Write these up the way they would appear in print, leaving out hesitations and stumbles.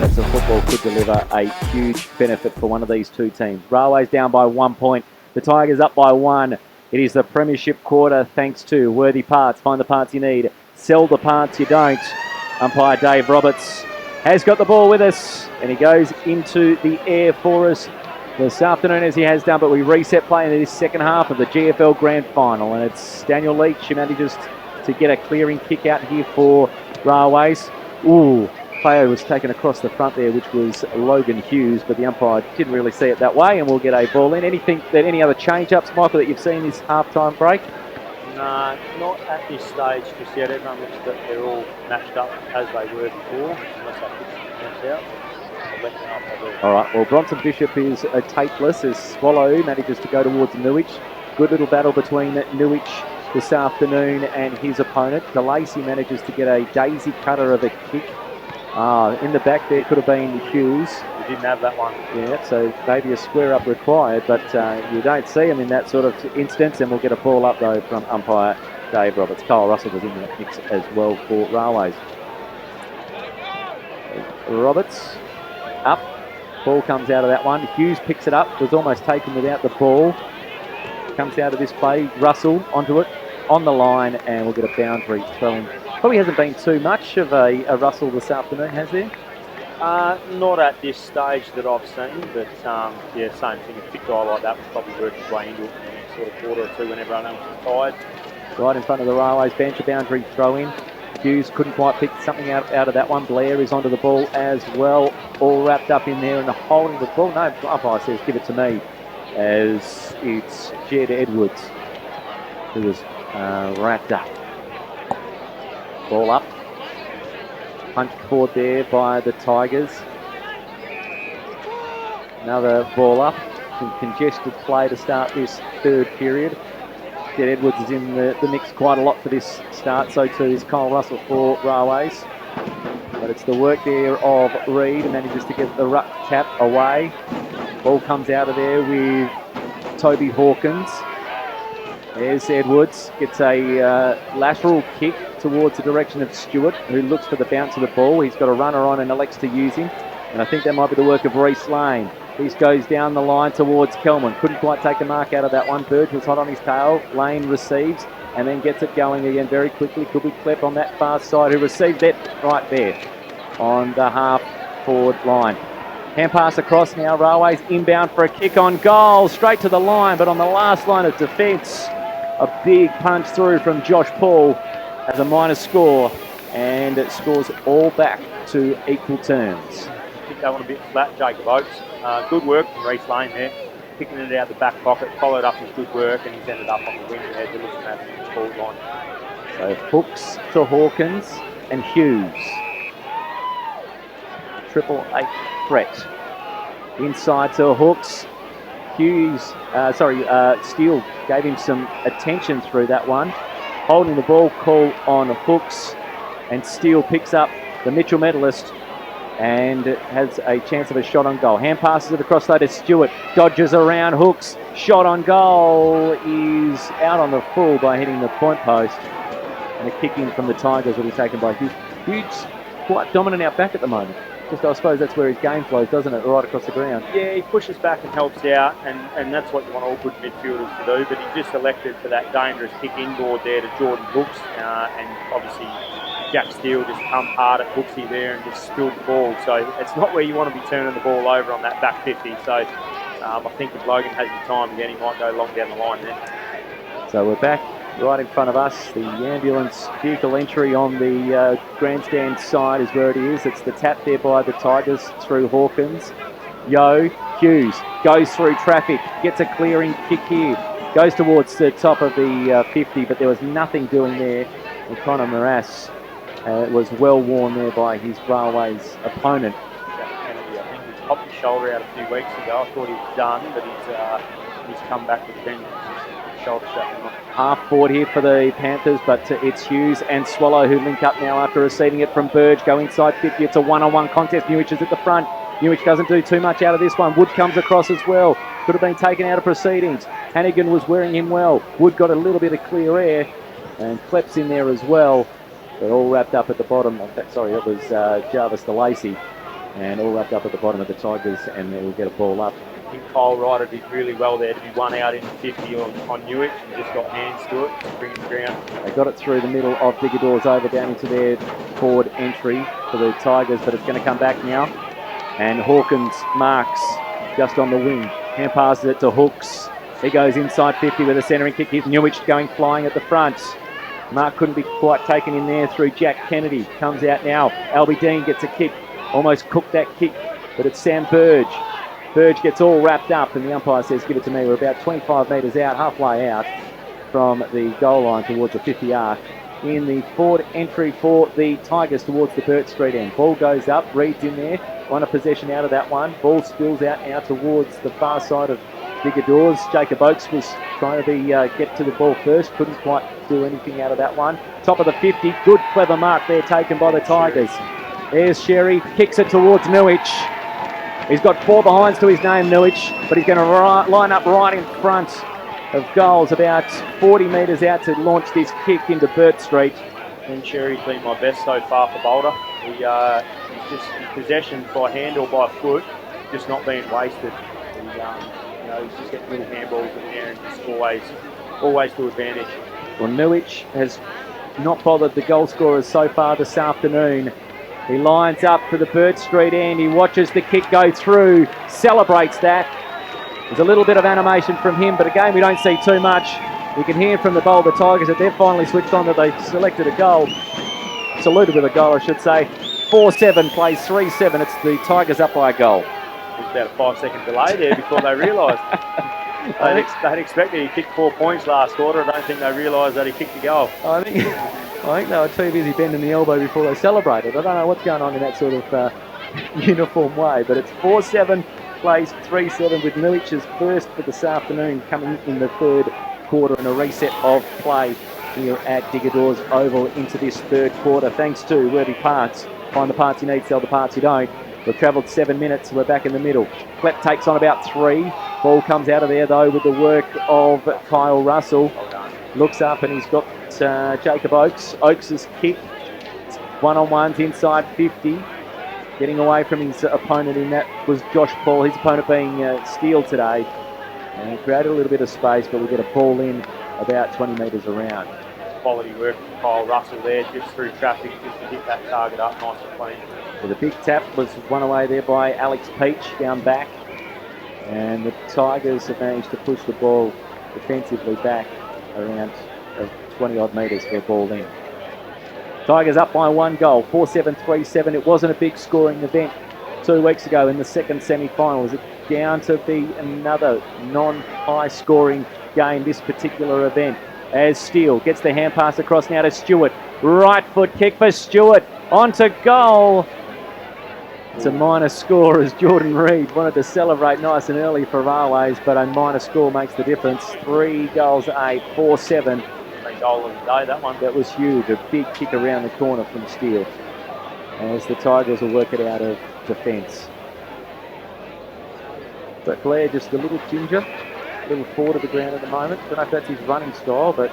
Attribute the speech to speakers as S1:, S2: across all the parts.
S1: minutes of football could deliver a huge benefit for one of these two teams. Railways down by 1 point. The Tigers up by 1. It is the premiership quarter thanks to Worthy Parts. Find the parts you need. Sell the parts you don't. Umpire Dave Roberts has got the ball with us, and he goes into the air for us this afternoon as he has done, but we reset play into this second half of the GFL Grand Final, and it's Daniel Leach who manages to get a clearing kick out here for Railways. Player was taken across the front there, which was Logan Hughes, but the umpire didn't really see it that way, and we'll get a ball in. Any other change-ups, Michael, that you've seen this half-time break?
S2: No, not at this stage just yet. Everyone looks that they're all matched up as they were before, unless I put them out. I'll let them up.
S1: All right, well, Bronson Bishop is tapeless as Swallow manages to go towards Newich. Good little battle between Newich this afternoon and his opponent. DeLacy manages to get a daisy cutter of a kick. In the back there could have been Hughes.
S2: We didn't have that one.
S1: Yeah, so maybe a square up required, but you don't see him in that sort of instance, and we'll get a ball up though from umpire Dave Roberts. Kyle Russell was in the mix as well for Railways. Roberts up, ball comes out of that one. Hughes picks it up, was almost taken without the ball. Comes out of this play, Russell onto it, on the line, and we'll get a boundary throw in. Probably hasn't been too much of a Russell this afternoon, has there?
S2: Not at this stage that I've seen, but yeah, same thing. A fit guy like that was probably working his way into it in the next sort of quarter or two when everyone else was tired.
S1: Right in front of the Railways bench, a boundary throw in. Hughes couldn't quite pick something out of that one. Blair is onto the ball as well, all wrapped up in there and holding the ball. No, umpire says give it to me, as it's Jed Edwards who was wrapped up. Ball up. Punched forward there by the Tigers. Another ball up. Some congested play to start this third period. Jed Edwards is in the mix quite a lot for this start. So too is Kyle Russell for Railways. But it's the work there of Reid, who manages to get the ruck tap away. Ball comes out of there with Toby Hawkins. There's Edwards, gets a lateral kick towards the direction of Stewart, who looks for the bounce of the ball. He's got a runner on and elects to use him. And I think that might be the work of Reece Lane. This goes down the line towards Kelman. Couldn't quite take a mark out of that one. Burge was hot on his tail. Lane receives and then gets it going again very quickly. Could be Klepp on that far side, who received it right there on the half-forward line. Hand pass across now. Railways inbound for a kick on goal. Straight to the line, but on the last line of defence, a big punch through from Josh Paul as a minor score, and it scores all back to equal terms.
S2: I think that one a bit flat, Jacob Oates. Good work from Reece Lane there, picking it out of the back pocket, followed up his good work, and he's ended up on the wing edge of looking at the forward line.
S1: So hooks to Hawkins and Hughes. 888 threat. Inside to Hooks. Steele gave him some attention through that one. Holding the ball, call on Hooks, and Steele picks up the Mitchell medalist and has a chance of a shot on goal. Hand passes it across though to Stewart. Dodges around Hooks. Shot on goal is out on the full by hitting the point post. And a kick in from the Tigers will be taken by Hughes. Hughes quite dominant out back at the moment. Just, I suppose that's where his game flows, doesn't it? Right across the ground.
S2: Yeah, he pushes back and helps out, and that's what you want all good midfielders to do. But he just elected for that dangerous kick inboard there to Jordan Hooks, and obviously Jack Steele just come hard at Hooksy there and just spilled the ball. So it's not where you want to be turning the ball over on that back 50. So I think if Logan has the time again, he might go long down the line there.
S1: So we're back right in front of us. The ambulance vehicle entry on the grandstand side is where it is. It's the tap there by the Tigers through Hawkins. Hughes goes through traffic, gets a clearing kick here, goes towards the top of the 50, but there was nothing doing there. And Connor Morass was well worn there by his Railways opponent.
S2: Kennedy, I think he popped his shoulder out a few weeks ago. I thought he was done, but he's come back with a vengeance. Shoulder strap.
S1: Half forward here for the Panthers, but it's Hughes and Swallow who link up now after receiving it from Burge. Go inside 50. It's a one-on-one contest. Newich is at the front. Newich doesn't do too much out of this one. Wood comes across as well. Could have been taken out of proceedings. Hannigan was wearing him well. Wood got a little bit of clear air, and Klepp's in there as well. But all wrapped up at the bottom. Sorry, it was Jarvis DeLacy And all wrapped up at the bottom of the Tigers, and they will get a ball up.
S2: I think Kyle Ryder did really well there to be one out in 50 on Newick and just got hands to it to bring him down.
S1: They got it through the middle of Digador's over down into their forward entry for the Tigers, but it's going to come back now. And Hawkins marks just on the wing. Hand passes it to Hooks. He goes inside 50 with a centering kick. Here's Newick going flying at the front. Mark couldn't be quite taken in there through Jack Kennedy. Comes out now. Albie Dean gets a kick. Almost cooked that kick, but it's Sam Burge. Burge gets all wrapped up, and the umpire says, give it to me. We're about 25 metres out, halfway out from the goal line towards the 50 arc. In the forward entry for the Tigers towards the Burt Street end. Ball goes up, Reed's in there. Won a possession out of that one. Ball spills out now towards the far side of Digador's. Jacob Oakes was trying to get to the ball first. Couldn't quite do anything out of that one. Top of the 50. Good, clever mark there taken by the Tigers. There's Sherry. Kicks it towards Newich. He's got 4 behinds to his name, Newich, but he's going to line up right in front of goals, about 40 metres out to launch this kick into Burt Street.
S2: And Sherry's been my best so far for Boulder. He's just his possession by hand or by foot, just not being wasted. He's just getting little handballs in there and just always to advantage.
S1: Well, Newich has not bothered the goal scorers so far this afternoon. He lines up for the Burt Street end. He watches the kick go through, celebrates that. There's a little bit of animation from him, but again, we don't see too much. You can hear from the Boulder Tigers that they've finally switched on, that they've selected a goal. Saluted with a goal, I should say. 4-7 plays 3-7. It's the Tigers up by a goal.
S2: There's about a 5-second delay there before they realised. They'd expected he kicked 4 points last quarter. I don't think they realised that he kicked a goal.
S1: I think they were too busy bending the elbow before they celebrated. I don't know what's going on in that sort of uniform way, but it's 4-7 plays 3-7 with Newich's first for this afternoon coming in the third quarter and a reset of play here at Digador's Oval into this third quarter. Thanks to Worthy Parts. Find the parts you need, sell the parts you don't. We've travelled 7 minutes, we're back in the middle. Klep takes on about 3. Ball comes out of there though with the work of Kyle Russell. Looks up and he's got Jacob Oakes. Oakes' kick. One-on-ones inside 50. Getting away from his opponent in that was Josh Paul. His opponent being Steele today. And he created a little bit of space, but we get a ball in about 20 metres around.
S2: Quality work from Kyle Russell there, just through traffic, just to hit that target up nice and clean.
S1: Well, the big tap was won away there by Alex Peach down back. And the Tigers have managed to push the ball defensively back around 20 odd metres for a ball in. Tigers up by 1 goal, 4-7, 3-7. It wasn't a big scoring event 2 weeks ago in the second semi-final. Is it down to be another non-high scoring game this particular event? As Steele gets the hand pass across now to Stewart. Right foot kick for Stewart. Onto goal. It's a minor score as Jordan Reed wanted to celebrate nice and early for Railways, but a minor score makes the difference. 3 goals to 8, 4-7.
S2: Goal of the day, that one.
S1: That was huge. A big kick around the corner from Steele as the Tigers will work it out of defence. But Blair just a little ginger, a little forward of the ground at the moment. Don't know if that's his running style, but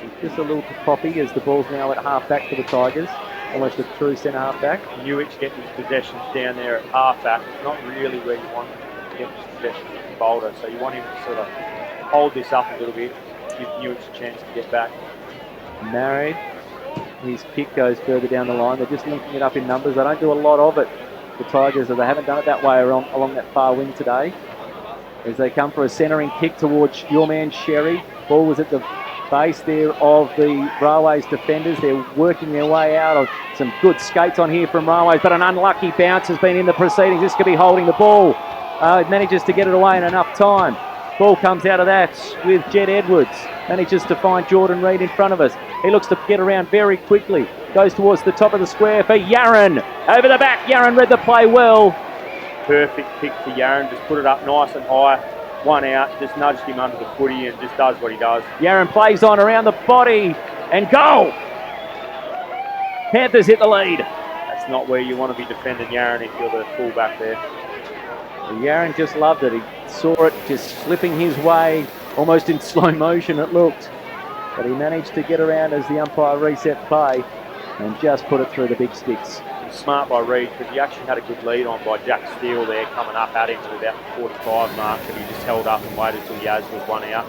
S1: he's just a little poppy as the ball's now at half back for the Tigers. Almost a true centre half back.
S2: Newick getting his possessions down there at half back. It's not really where you want him to get his possessions in Boulder, so you want him to sort of hold this up a little bit, give Newick a chance to get back.
S1: Married. His kick goes further down the line. They're just linking it up in numbers. They don't do a lot of it, the Tigers, they haven't done it that way along that far wing today. As they come for a centering kick towards your man Sherry. Ball was at the base there of the Railways defenders. They're working their way out of some good skates on here from Railways, but an unlucky bounce has been in the proceedings. This could be holding the ball. It manages to get it away in enough time. Ball comes out of that with Jed Edwards. Manages to find Jordan Reed in front of us. He looks to get around very quickly. Goes towards the top of the square for Yaron. Over the back, Yaron read the play well.
S2: Perfect pick for Yaron. Just put it up nice and high. One out, just nudged him under the footy and just does what he does.
S1: Yaron plays on around the body and goal! Panthers hit the lead.
S2: That's not where you want to be defending Yaron if you're the fullback there.
S1: Yaron just loved it. He saw it just slipping his way, almost in slow motion it looked. But he managed to get around as the umpire reset play and just put it through the big sticks.
S2: was smart by Reid because he actually had a good lead on by Jack Steele there coming up at him at about the 45 mark, and he just held up and waited till Yaz was one out.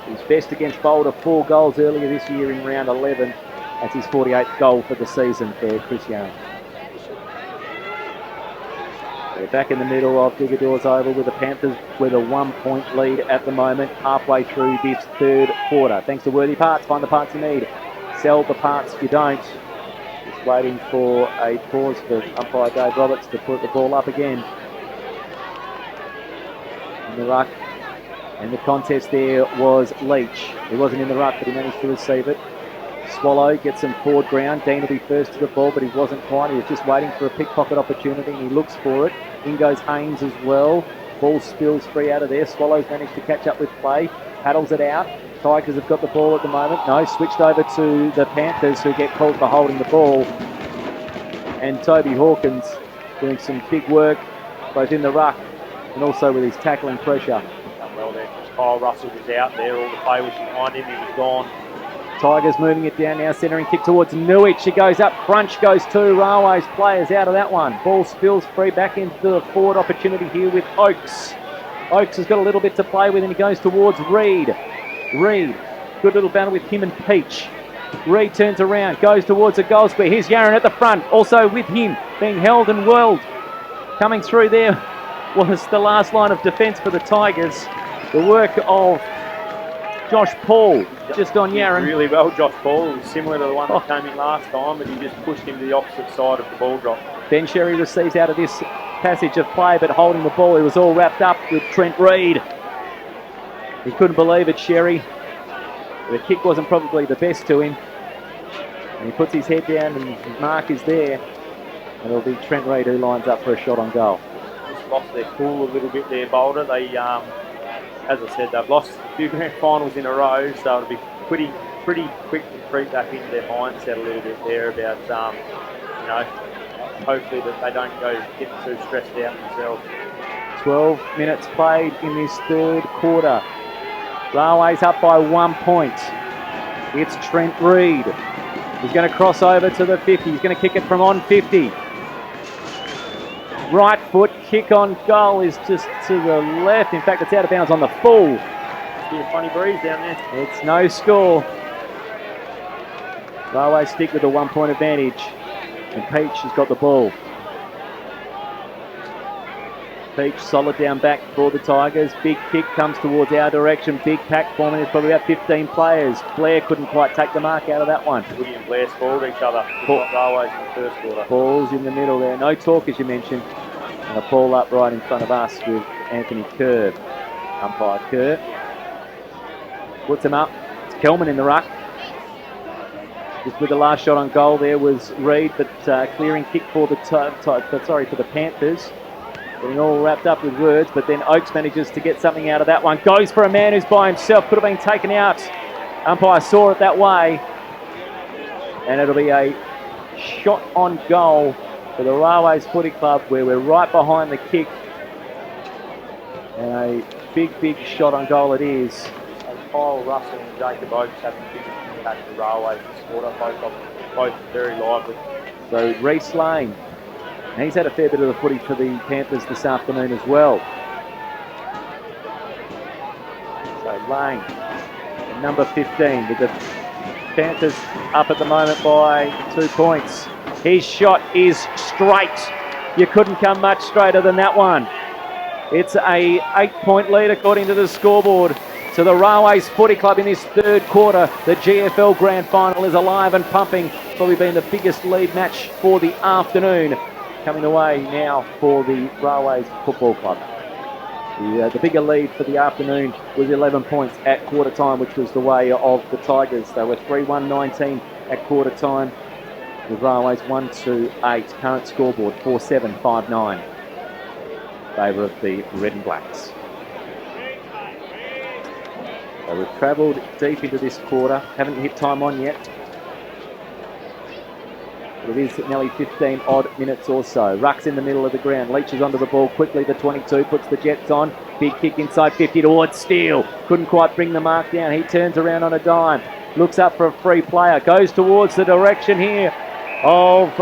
S1: His best against Boulder, 4 goals earlier this year in round 11. That's his 48th goal for the season for Chris Young. They're back in the middle of Digador's Oval with the Panthers with a 1-point lead at the moment, halfway through this third quarter. Thanks to Worthy Parts, find the parts you need. Sell the parts you don't. Just waiting for a pause for umpire Dave Roberts to put the ball up again. In the ruck. And the contest there was Leach. He wasn't in the ruck, but he managed to receive it. Swallow gets some forward ground. Dean will be first to the ball, but he wasn't quite. He was just waiting for a pickpocket opportunity, and he looks for it. In goes Haynes as well. Ball spills free out of there. Swallows managed to catch up with play. Paddles it out. Tigers have got the ball at the moment. No, switched over to the Panthers, who get called for holding the ball. And Toby Hawkins doing some big work, both in the ruck and also with his tackling pressure.
S2: Done well there. Kyle Russell was out there. All the play was behind him. He was gone.
S1: Tigers moving it down now, centering kick towards Newich. She goes up, Crunch goes to Railways players out of that one. Ball spills free back into the forward opportunity here with Oakes. Oakes has got a little bit to play with and he goes towards Reid. Reid, good little battle with him and Peach. Reid turns around, goes towards the goal square. Here's Yaron at the front, also with him, being held and whirled. Coming through there was the last line of defence for the Tigers. The work of Josh Paul, just on Yaron.
S2: Really well, Josh Paul. It was similar to the one that came in last time, but he just pushed him to the opposite side of the ball drop.
S1: Ben Sherry receives out of this passage of play, but holding the ball, he was all wrapped up with Trent Reid. He couldn't believe it, Sherry. The kick wasn't probably the best to him. And he puts his head down and his mark is there. And it'll be Trent Reid who lines up for a shot on goal.
S2: Just lost their cool a little bit there, Boulder. They, as I said, they've lost a few grand finals in a row, so it'll be pretty quick to creep back into their mindset a little bit there about, hopefully that they don't go getting too stressed out themselves. 12
S1: minutes played in this third quarter. Railways up by 1 point. It's Trent Reid. He's going to cross over to the 50. He's going to kick it from on 50. Right foot kick on goal is just to the left. In fact, it's out of bounds on the full.
S2: Must be a funny breeze down there.
S1: It's no score. Railways stick with a 1 point advantage. And Peach has got the ball. Peach solid down back for the Tigers. Big kick comes towards our direction. Big pack forming. There's probably about 15 players. Blair couldn't quite take the mark out of that one.
S2: Woody and Blair spoiled each other. Railways in the first quarter.
S1: Ball's in the middle there. No talk, as you mentioned. And a ball up right in front of us with Anthony Kerr. Umpire Kerr puts him up. It's Kelman in the ruck. Just with the last shot on goal there was Reid, but clearing kick for the Panthers. Getting all wrapped up with words, but then Oakes manages to get something out of that one. Goes for a man who's by himself, could have been taken out. Umpire saw it that way. And it'll be a shot on goal for the Railways Footy Club, where we're right behind the kick. And a big shot on goal it is.
S2: So Kyle Russell and Jacob Oakes having big impact for Railways this quarter, both very lively.
S1: So Reece Lane. And he's had a fair bit of the footy for the Panthers this afternoon as well. So Lane, number 15, with the Panthers up at the moment by 2 points. His shot is straight. You couldn't come much straighter than that one. It's a 8-point lead according to the scoreboard. So the Railways Footy Club in this third quarter. The GFL Grand Final is alive and pumping. Probably been the biggest lead match for the afternoon. Coming away now for the Railways Football Club. The bigger lead for the afternoon was 11 points at quarter time, which was the way of the Tigers. They were 3-1-19 at quarter time, with Railways 1-8. Current scoreboard 4-7, 5-9. Favour of the Red and Blacks. So we've travelled deep into this quarter. Haven't hit time on yet. It is nearly 15 odd minutes or so. Ruck's in the middle of the ground. Leaches onto the ball quickly. The 22 puts the Jets on. Big kick inside 50 towards Steele. Couldn't quite bring the mark down. He turns around on a dime. Looks up for a free player. Goes towards the direction here of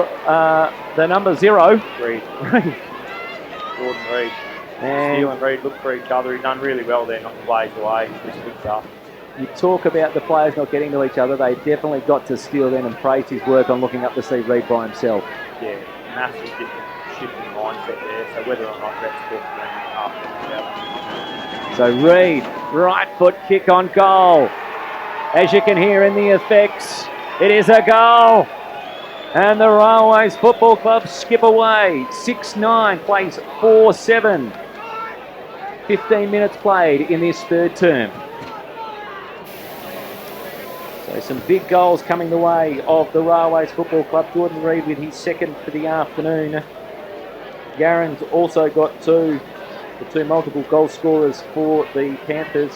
S1: the number 0.
S2: Reed.
S1: Reed.
S2: Jordan Reed.
S1: And
S2: Steele and Reed look for each other. He's done really well there, knocking plays away. Just picked up.
S1: you talk about the players not getting to each other. They definitely got to Steele then and praised his work on looking up to see Reed by himself.
S2: Yeah, massive different shift in mindset there. So whether or not Rett's talking to him after.
S1: So Reed, right foot kick on goal. As you can hear in the effects, it is a goal. And the Railways Football Club skip away. 6-9 plays 4-7. 15 minutes played in this third term. So some big goals coming the way of the Railways Football Club. Jordan Reed with his second for the afternoon. Yaron's also got the two multiple goal scorers for the Panthers.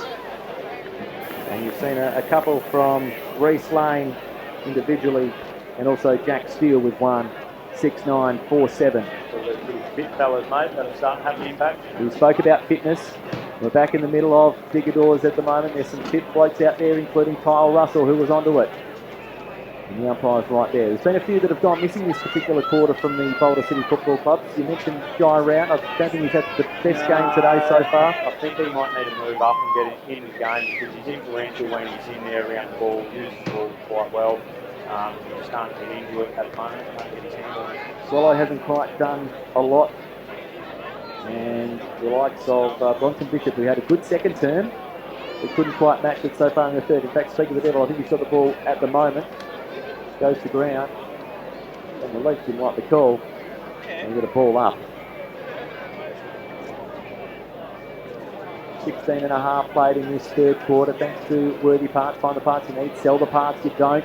S1: And you've seen a couple from Reece Lane individually, and also Jack Steele with one. 6-9, 4-7.
S2: Little fit fellas, mate, that'll start having an impact.
S1: We spoke about fitness. We're back in the middle of Digadores at the moment. There's some fit blokes out there, including Kyle Russell, who was onto it. And the umpire's right there. There's been a few that have gone missing this particular quarter from the Boulder City Football Club. You mentioned Jai Rout. I don't think he's had the best game today so far.
S2: I think he might need to move up and get in the game because he's influential when he's in there around the ball, uses the ball quite well. He just can't get into it at the moment, can't get his hand on it.
S1: Swallow hasn't quite done a lot. And the likes of Bronson Bishop, who had a good second term, but couldn't quite match it so far in the third. In fact, speaking of the devil, I think he's got the ball at the moment. Goes to ground. And the legs didn't like the call. And we get a ball up. 16 and a half played in this third quarter. Thanks to Worthy Parts. Find the parts you need. Sell the parts you don't.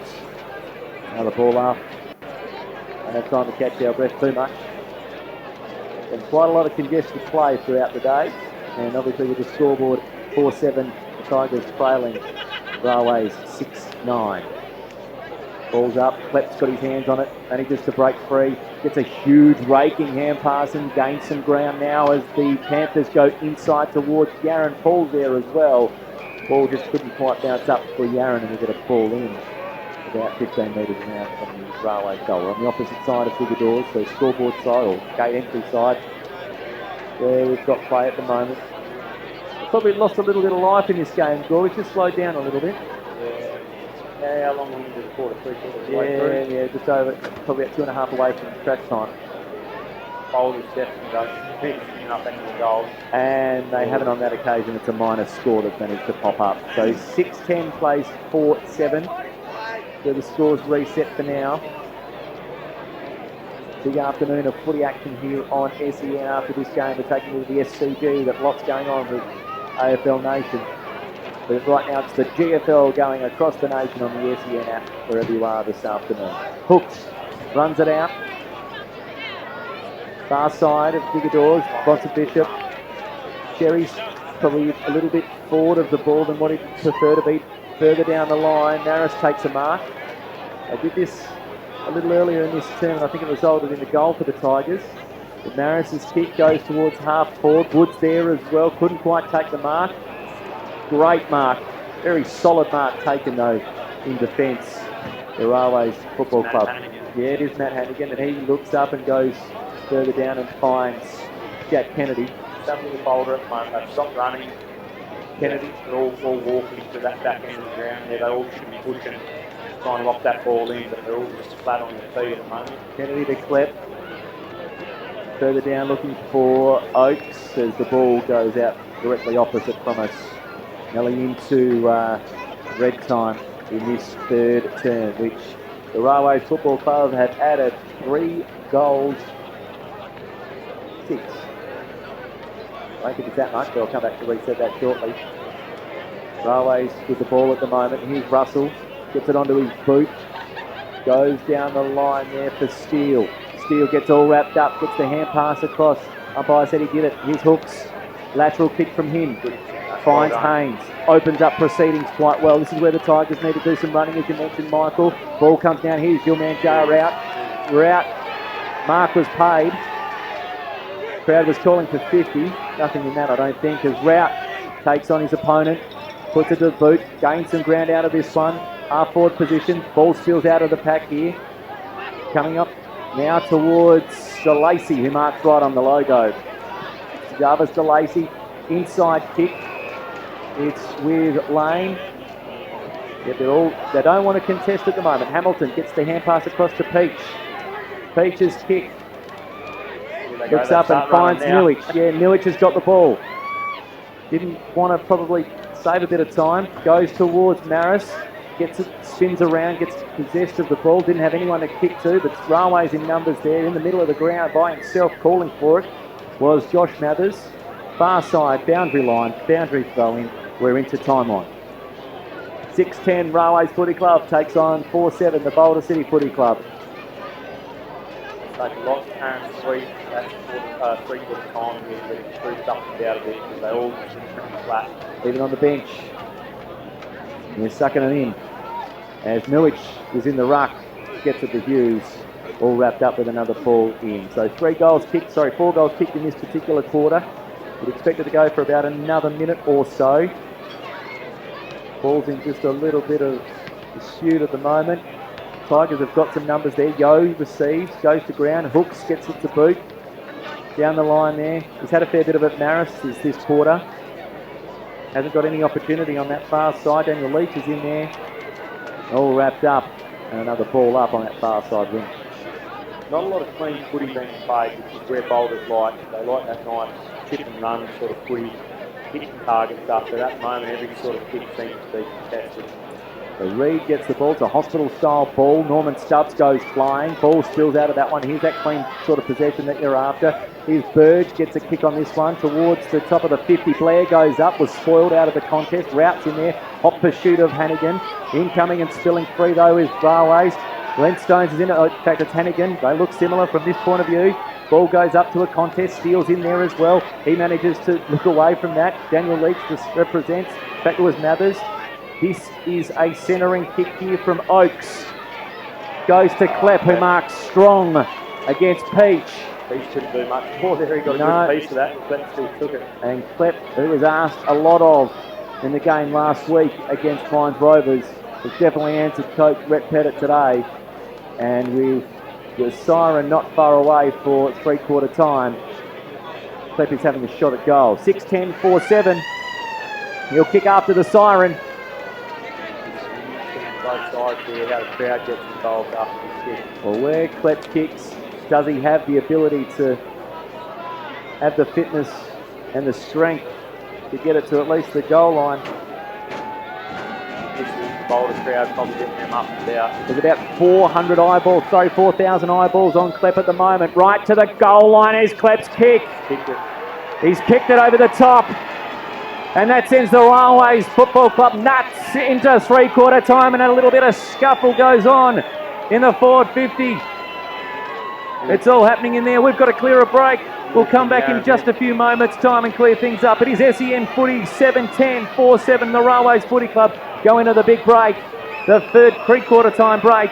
S1: Another ball up. Don't have time to catch our breath too much. And quite a lot of congested play throughout the day. And obviously with the scoreboard 4-7, the Tigers trailing Railways 6-9. Ball's up, Klep's got his hands on it, manages to break free, gets a huge raking hand pass and gains some ground now as the Panthers go inside towards Yaron. Paul there as well. Ball just couldn't quite bounce up for Yaron, and we get a ball in about 15 metres now from the Railway goal. We're on the opposite side of Digadores, so scoreboard side or gate entry side, where we've got play at the moment. Probably lost a little bit of life in this game, Gore. It's just slowed down a little bit.
S2: Yeah, how long are we into the quarter? 3 quarters away through?
S1: Yeah, just over, probably about 2.5 away from scratch time.
S2: Boulders definitely don't picking up any more goals.
S1: And they haven't on that occasion. It's a minus score that's managed to pop up. So 6-10 plays 4-7. So the score's reset for now. Big afternoon of footy action here on SEN after this game. We're taking you to the SCG. Got lots going on with AFL Nation. But right now it's the GFL going across the nation on the SEN app, wherever you are this afternoon. Hooks runs it out. Far side of Digadores, Bronson Bishop. Sherry's probably a little bit forward of the ball than what he'd prefer to be further down the line. Maris takes a mark. They did this a little earlier in this term, and I think it resulted in the goal for the Tigers. But Maris's kick goes towards half forward. Woods there as well, couldn't quite take the mark. Great mark, very solid mark taken though in defence. The Railways Football Club. Yeah, it is Matt Hannigan, and he looks up and goes further down and finds Jack Kennedy.
S2: Something with Boulder at the moment. They've stopped running. Kennedy, they're all walking to that back end of the ground. Yeah, they all should be pushing, trying to lock that ball in, but they're all just flat on their feet at the moment.
S1: Kennedy to Klep. Further down looking for Oakes as the ball goes out directly opposite from us. Nearly into red time in this third term, which the Railways Football Club have added 3 goals. 6. I don't think it's that much, but I'll come back to reset that shortly. Railways with the ball at the moment. Here's Russell. Gets it onto his boot. Goes down the line there for Steele. Steele gets all wrapped up. Gets the hand pass across. Umpire said he did it. Here's Hooks. Lateral kick from him. Finds Haynes. Opens up proceedings quite well. This is where the Tigers need to do some running, as you mentioned, Michael. Ball comes down. Here's your man, Jai Rout. Rout. Mark was paid. Crowd was calling for 50. Nothing in that, I don't think, as Rout takes on his opponent. Puts it to the boot. Gains some ground out of this one. Half forward position. Ball spills out of the pack here. Coming up now towards DeLacy, who marks right on the logo. Jarvis DeLacy, inside kick. It's with Lane. Yeah, they don't want to contest at the moment. Hamilton gets the hand pass across to Peach. Peach's kick. Looks up and finds Newich. Yeah, Newich has got the ball. Didn't want to probably save a bit of time. Goes towards Maris. Gets it, spins around, gets possessed of the ball. Didn't have anyone to kick to, but Railways in numbers there. In the middle of the ground by himself, calling for it, was Josh Mathers. Far side, boundary line, boundary throw in. We're into time on. 6-10 Railways Footy Club takes on 4-7 the Boulder City Footy Club.
S2: Take a lot of time to sleep. That's 3 quarter time here. They've proved up and out of it because they all sit pretty flat.
S1: Even on the bench. And they're sucking it in. As Newich is in the ruck, gets it to Hughes, all wrapped up with another ball in. So 4 goals kicked in this particular quarter. We'd expect it to go for about another minute or so. Ball's in just a little bit of dispute at the moment. Tigers have got some numbers there. Yo receives, goes to ground, hooks, gets it to boot. Down the line there. He's had a fair bit of it, Maris, this quarter. Hasn't got any opportunity on that far side. Daniel Leach is in there. All wrapped up. And another ball up on that far side wing.
S2: Not a lot of clean footy being played, which is where Boulders like. They like that nice chip and run sort of footy, hitting target stuff. But at the moment, every sort of kick seems to be contested.
S1: So Reid gets the ball. It's a hospital-style ball. Norman Stubbs goes flying. Ball spills out of that one. Here's that clean sort of possession that you're after. Here's Burge. Gets a kick on this one towards the top of the 50. Blair goes up. Was spoiled out of the contest. Routes in there. Hot pursuit of Hannigan. Incoming and spilling free, though, is Railways. Glenn Stones is in it. In fact, it's Hannigan. They look similar from this point of view. Ball goes up to a contest. Steele's in there as well. He manages to look away from that. Daniel Leach represents. In fact, it was Mathers. This is a centering kick here from Oakes. Goes to Klepp, who marks strong against Peach.
S2: Peach couldn't do much more there. He got a good piece of that, and Klepp still took it.
S1: And Klepp, who was asked a lot of in the game last week against Mines Rovers, has definitely answered coach Rhett Pettit today. And with the siren not far away for 3/4 time, Klepp is having a shot at goal. 6-10, 4-7. He'll kick after the siren.
S2: Both sides here, how the crowd gets involved after this kick.
S1: Well, where Klepp kicks, does he have the ability to have the fitness and the strength to get it to at least the goal line?
S2: This is the Boulder crowd probably getting them up and out.
S1: There's about 4,000 eyeballs on Klepp at the moment. Right to the goal line is Klepp's kick. He's kicked it over the top. And that sends the Railways Football Club nuts into 3/4 time, and a little bit of scuffle goes on in the forward 50. It's all happening in there. We've got to clear a break. We'll come back in just a few moments' time and clear things up. It is SEN Footy 7-10, 4-7, the Railways Footy Club go into the big break. The third 3/4 time break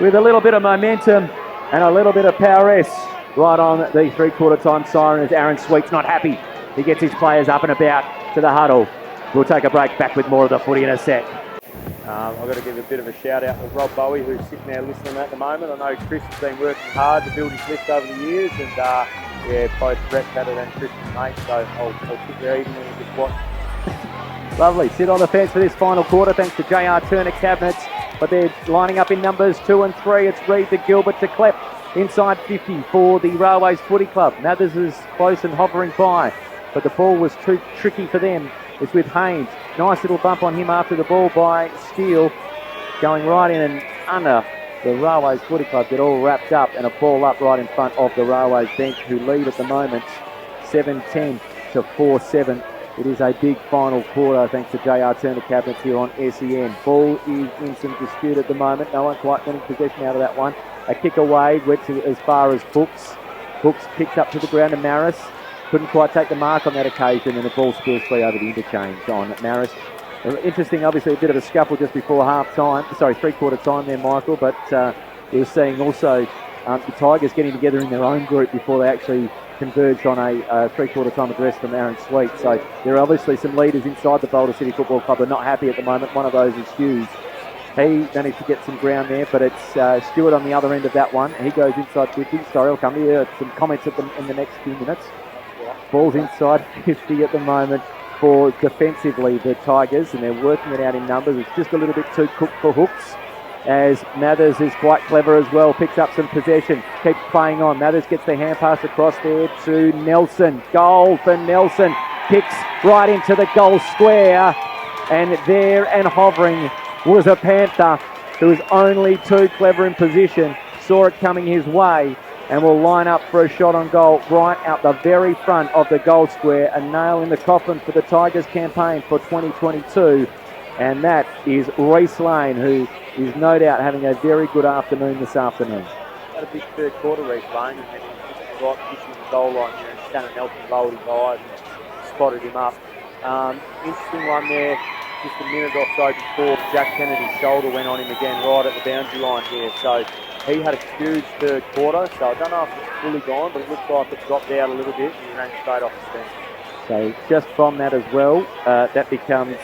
S1: with a little bit of momentum and a little bit of power S right on the 3/4 time siren as Aaron Sweet's not happy. He gets his players up and about to the huddle. We'll take a break, back with more of the footy in a sec.
S2: I've got to give a bit of a shout out to Rob Bowie, who's sitting there listening at the moment. I know Chris has been working hard to build his list over the years, and both Brett Pettit and Chris are mates, so I'll sit there evenly and just watch.
S1: Lovely. Sit on the fence for this final quarter, thanks to JR Turner Cabinets. But they're lining up in numbers 2 and 3. It's Reid to Gilbert to Klepp. Inside 50 for the Railways Footy Club. Mathers is close and hovering by, but the ball was too tricky for them. It's with Haynes. Nice little bump on him after the ball by Steele. Going right in and under the Railways Footy Club. Get all wrapped up and a ball up right in front of the Railways bench, who lead at the moment 7-10 to 4-7. It is a big final quarter thanks to JR Turner Cabinets here on SEN. Ball is in some dispute at the moment. No one quite getting possession out of that one. A kick away, went to as far as Hooks. Hooks kicked up to the ground to Maris. Couldn't quite take the mark on that occasion, and the ball spills free over the interchange on Maris. Interesting, obviously a bit of a scuffle just before three-quarter time there, Michael, but we were seeing also the Tigers getting together in their own group before they actually converged on a three-quarter time address from Aaron Sweet. So there are obviously some leaders inside the Boulder City Football Club who are not happy at the moment. One of those is Hughes. He managed to get some ground there, but it's Stewart on the other end of that one. He goes inside 50. Sorry, I'll come to you. Some comments in the next few minutes. Ball's inside 50 at the moment for defensively the Tigers, and they're working it out in numbers. It's just a little bit too cooked for hooks, as Mathers is quite clever as well, picks up some possession, keeps playing on. Mathers gets the hand pass across there to Nelson. Goal for Nelson, kicks right into the goal square, and there and hovering was a Panther who was only too clever in position, saw it coming his way, and will line up for a shot on goal right out the very front of the goal square. A nail in the coffin for the Tigers campaign for 2022. And that is Reece Lane, who is no doubt having a very good afternoon this afternoon.
S2: Had a big third quarter, Reece Lane, and then he was right pushing the goal line here, and Shannon Nelson lowered his eyes and spotted him up. Interesting one there, just a minute or so before Jack Kennedy's shoulder went on him again right at the boundary line here. So he had a huge third quarter, so I don't know if it's fully gone, but it looks like it dropped out a little bit and he ran straight off the bench.
S1: So just from that as well, that becomes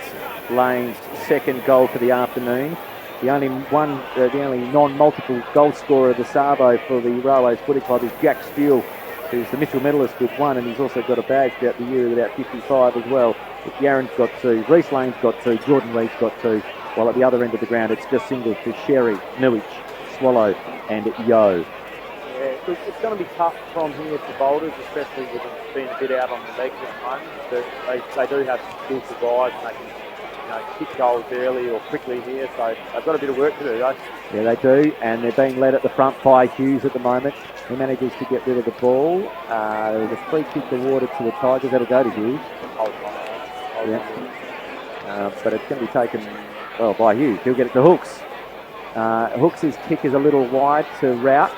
S1: Lane's second goal for the afternoon. The only non-multiple goal scorer of the Savo for the Railways Footy Club is Jack Steele, who's the Mitchell medalist with 1, and he's also got a badge throughout the year with about 55 as well. But Yaron's got 2, Reece Lane's got 2, Jordan Reed's got 2, while at the other end of the ground it's just singles to Sherry, Nuich, Swallow and Yo.
S2: Yeah, look, it's going to be tough from here for boulders, especially with them being a bit out on the legs at the moment. But they do have some skillful guys, and they can kick goals early or quickly here, so they've got a bit of work to do, though.
S1: Yeah, they do, and they're being led at the front by Hughes at the moment. He manages to get rid of the ball. There's a free kick awarded to the Tigers. That'll go to Hughes. But it's going to be taken, well, by Hughes. He'll get it to Hooks. Hooks' kick is a little wide to Rout.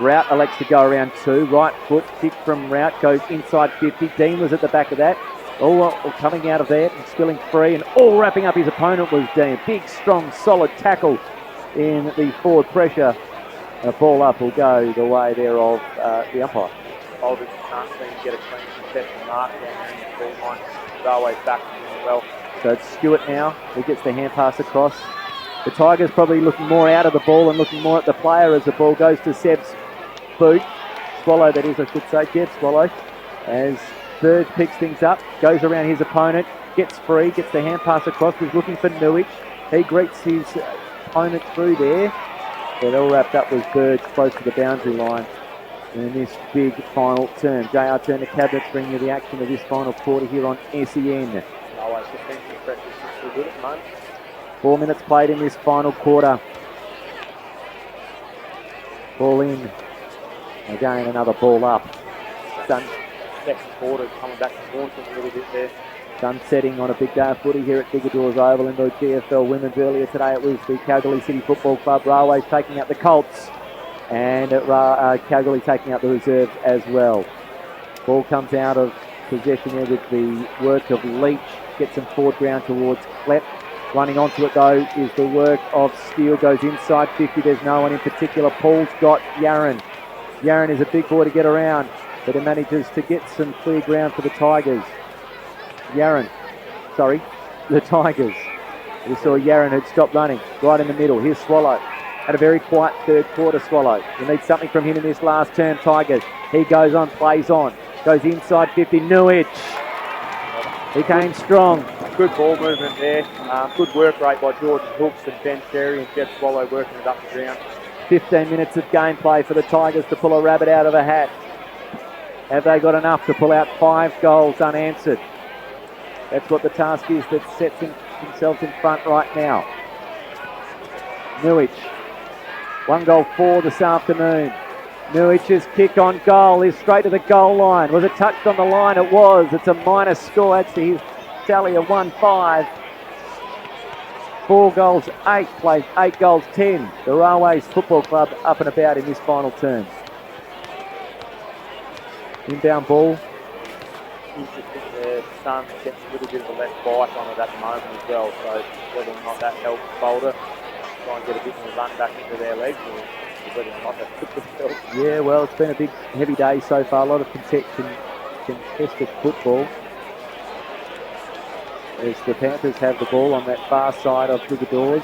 S1: Rout elects to go around 2. Right foot kick from Rout goes inside 50. Dean was at the back of that. All coming out of there and spilling free, and all wrapping up his opponent was Dean. Big, strong, solid tackle in the forward pressure. A ball up will go the way there of the umpire.
S2: Boulders can't seem to get a clean contested mark down there in the ball line. Railways back well.
S1: So it's Stewart now who gets the hand pass across. The Tigers probably looking more out of the ball and looking more at the player as the ball goes to Seb's boot. Swallow, that is, I should say. Jeb Swallow. As Burge picks things up, goes around his opponent, gets free, gets the hand pass across, was looking for Nuich. He greets his opponent through there. But all wrapped up with Burge close to the boundary line in this big final term. JR Turner Cabinets bringing you the action of this final quarter here on SEN.
S2: Always defensive pressure is still good at the moment.
S1: 4 minutes played in this final quarter. Ball in. Again, another ball up.
S2: Second quarter coming back to haunt them a little bit there.
S1: Sun setting on a big day of footy here at Diggerdores Oval in the GFL Women's. Earlier today it was the Kalgoorlie City Football Club. Railways taking out the Colts, and Kalgoorlie taking out the reserves as well. Ball comes out of possession there with the work of Leach. Gets some forward ground towards Klepp. Running onto it though is the work of Steele. Goes inside 50. There's no one in particular. Paul's got Yaron. Yaron is a big boy to get around, but he manages to get some clear ground for the Tigers. The Tigers. We saw Yaron had stopped running right in the middle. Here's Swallow. Had a very quiet third quarter, Swallow. You need something from him in this last term, Tigers. He goes on, plays on. Goes inside 50. Nuich. He came strong.
S2: Good ball movement there. Good work rate by Jordan Hooks and Ben Cherry and Jeff Swallow working it up the ground.
S1: 15 minutes of gameplay for the Tigers to pull a rabbit out of a hat. Have they got enough to pull out 5 goals unanswered? That's what the task is that sets themselves in front right now. Nuich, 1 goal 4 this afternoon. Nuich's kick on goal is straight to the goal line. Was it touched on the line? It was. It's a minus score. That's to his tally of 1-5. 4 goals, 8 plays, 8 goals, 10. The Railways Football Club up and about in this final term. Inbound ball.
S2: Interesting there. Sun gets a little bit of a left bite on it at the moment as well, so whether or not that helps Boulder try and get a bit more run back into their legs, or whether or not that puts themselves.
S1: Yeah, well, it's been a big, heavy day so far. A lot of contested football. as the Panthers have the ball on that far side of through the doors.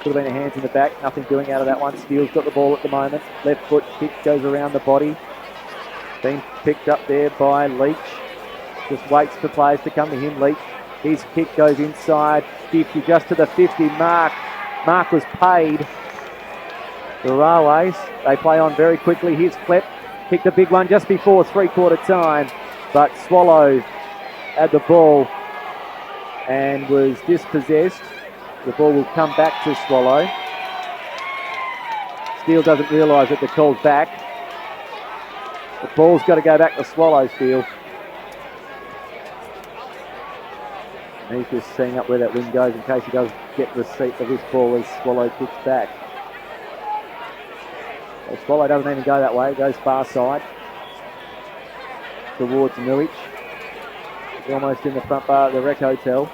S1: Could have been a hands in the back, nothing doing out of that one. Steele's got the ball at the moment. Left foot kick goes around the body. Being picked up there by Leach. Just waits for players to come to him. Leach, his kick goes inside 50, just to the 50 mark. Mark was paid. The Railways, they play on very quickly. Here's Klepp, kicked a big one just before three-quarter time, but Swallow had the ball and was dispossessed. The ball will come back to Swallow. Steele doesn't realise that the call's back. The ball's got to go back to Swallow, Steele. And he's just seeing up where that wind goes in case he does get receipt of this ball as Swallow kicks back. Well, Swallow doesn't even go that way, it goes far side towards Milic. He's almost in the front bar of the Rec Hotel.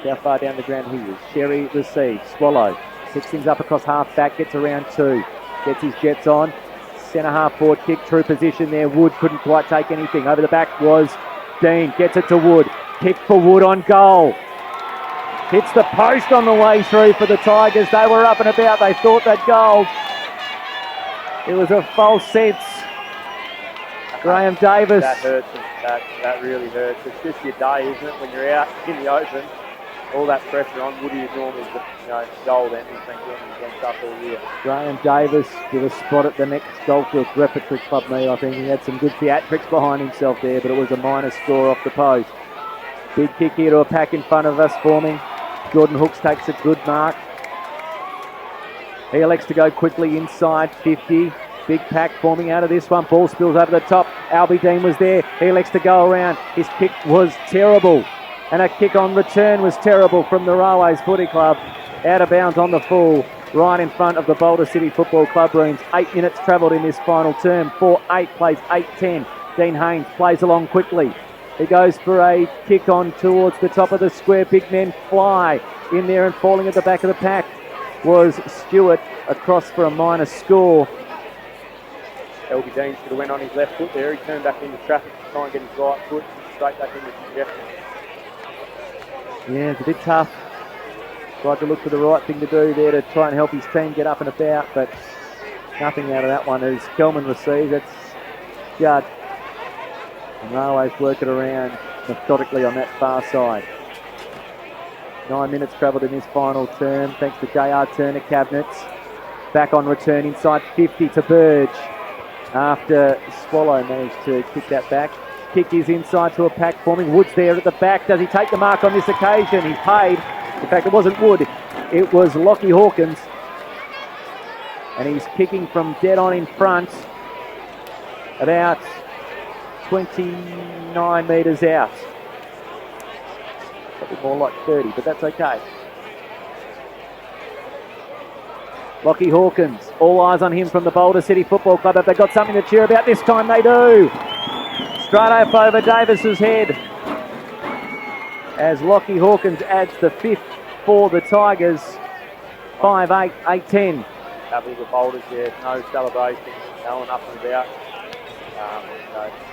S1: How far down the ground he is. Sherry receives. Swallow picks things up across half back, gets around two. Gets his jets on. Centre half forward kick, true position there. Wood couldn't quite take anything. Over the back was Dean. Gets it to Wood. Kick for Wood on goal. Hits the post on the way through for the Tigers. They were up and about. They thought that goal. It was a false sense. Graham Davis.
S2: That hurts. That really hurts. It's just your day, isn't it? When you're out in the open, all that pressure on. Woody is normally goal then. He's been getting against up all year.
S1: Graham Davis with a spot at the next Goldfield Repertory Club meet. I think he had some good theatrics behind himself there, but it was a minor score off the post. Big kick here to a pack in front of us forming. Jordan Hooks takes a good mark. He elects to go quickly inside 50. Big pack forming out of this one. Ball spills over the top. Albie Dean was there. He elects to go around. His kick was terrible. And a kick on return was terrible from the Railways Footy Club. Out of bounds on the full. Right in front of the Boulder City Football Club rooms. 8 minutes travelled in this final term. 4-8 plays 8-10. Dean Haynes plays along quickly. He goes for a kick on towards the top of the square. Big men fly in there and falling at the back of the pack was Stewart across for a minor score.
S2: Albie Dean should have went on his left foot there. He turned back into traffic to try and get his right foot straight back into congestion.
S1: Yeah, it's a bit tough. Tried to look for the right thing to do there to try and help his team get up and about, but nothing out of that one as Kelman receives. That's Judd. And Railways work it around methodically on that far side. 9 minutes travelled in this final term, thanks to J.R. Turner Cabinets. Back on return inside 50 to Burge. After Swallow managed to kick that back. Kick is inside to a pack forming. Wood's there at the back. Does he take the mark on this occasion? He paid. In fact, it wasn't Wood. It was Lockie Hawkins. And he's kicking from dead on in front. About 29 metres out. Probably more like 30, but that's okay. Lockie Hawkins, all eyes on him from the Boulder City Football Club. Have they got something to cheer about this time? They do. Straight up over Davis's head as Lockie Hawkins adds the 5th for the Tigers. 5-8, 8-10.
S2: Happy with the Boulders there, no celebration, no one up and about.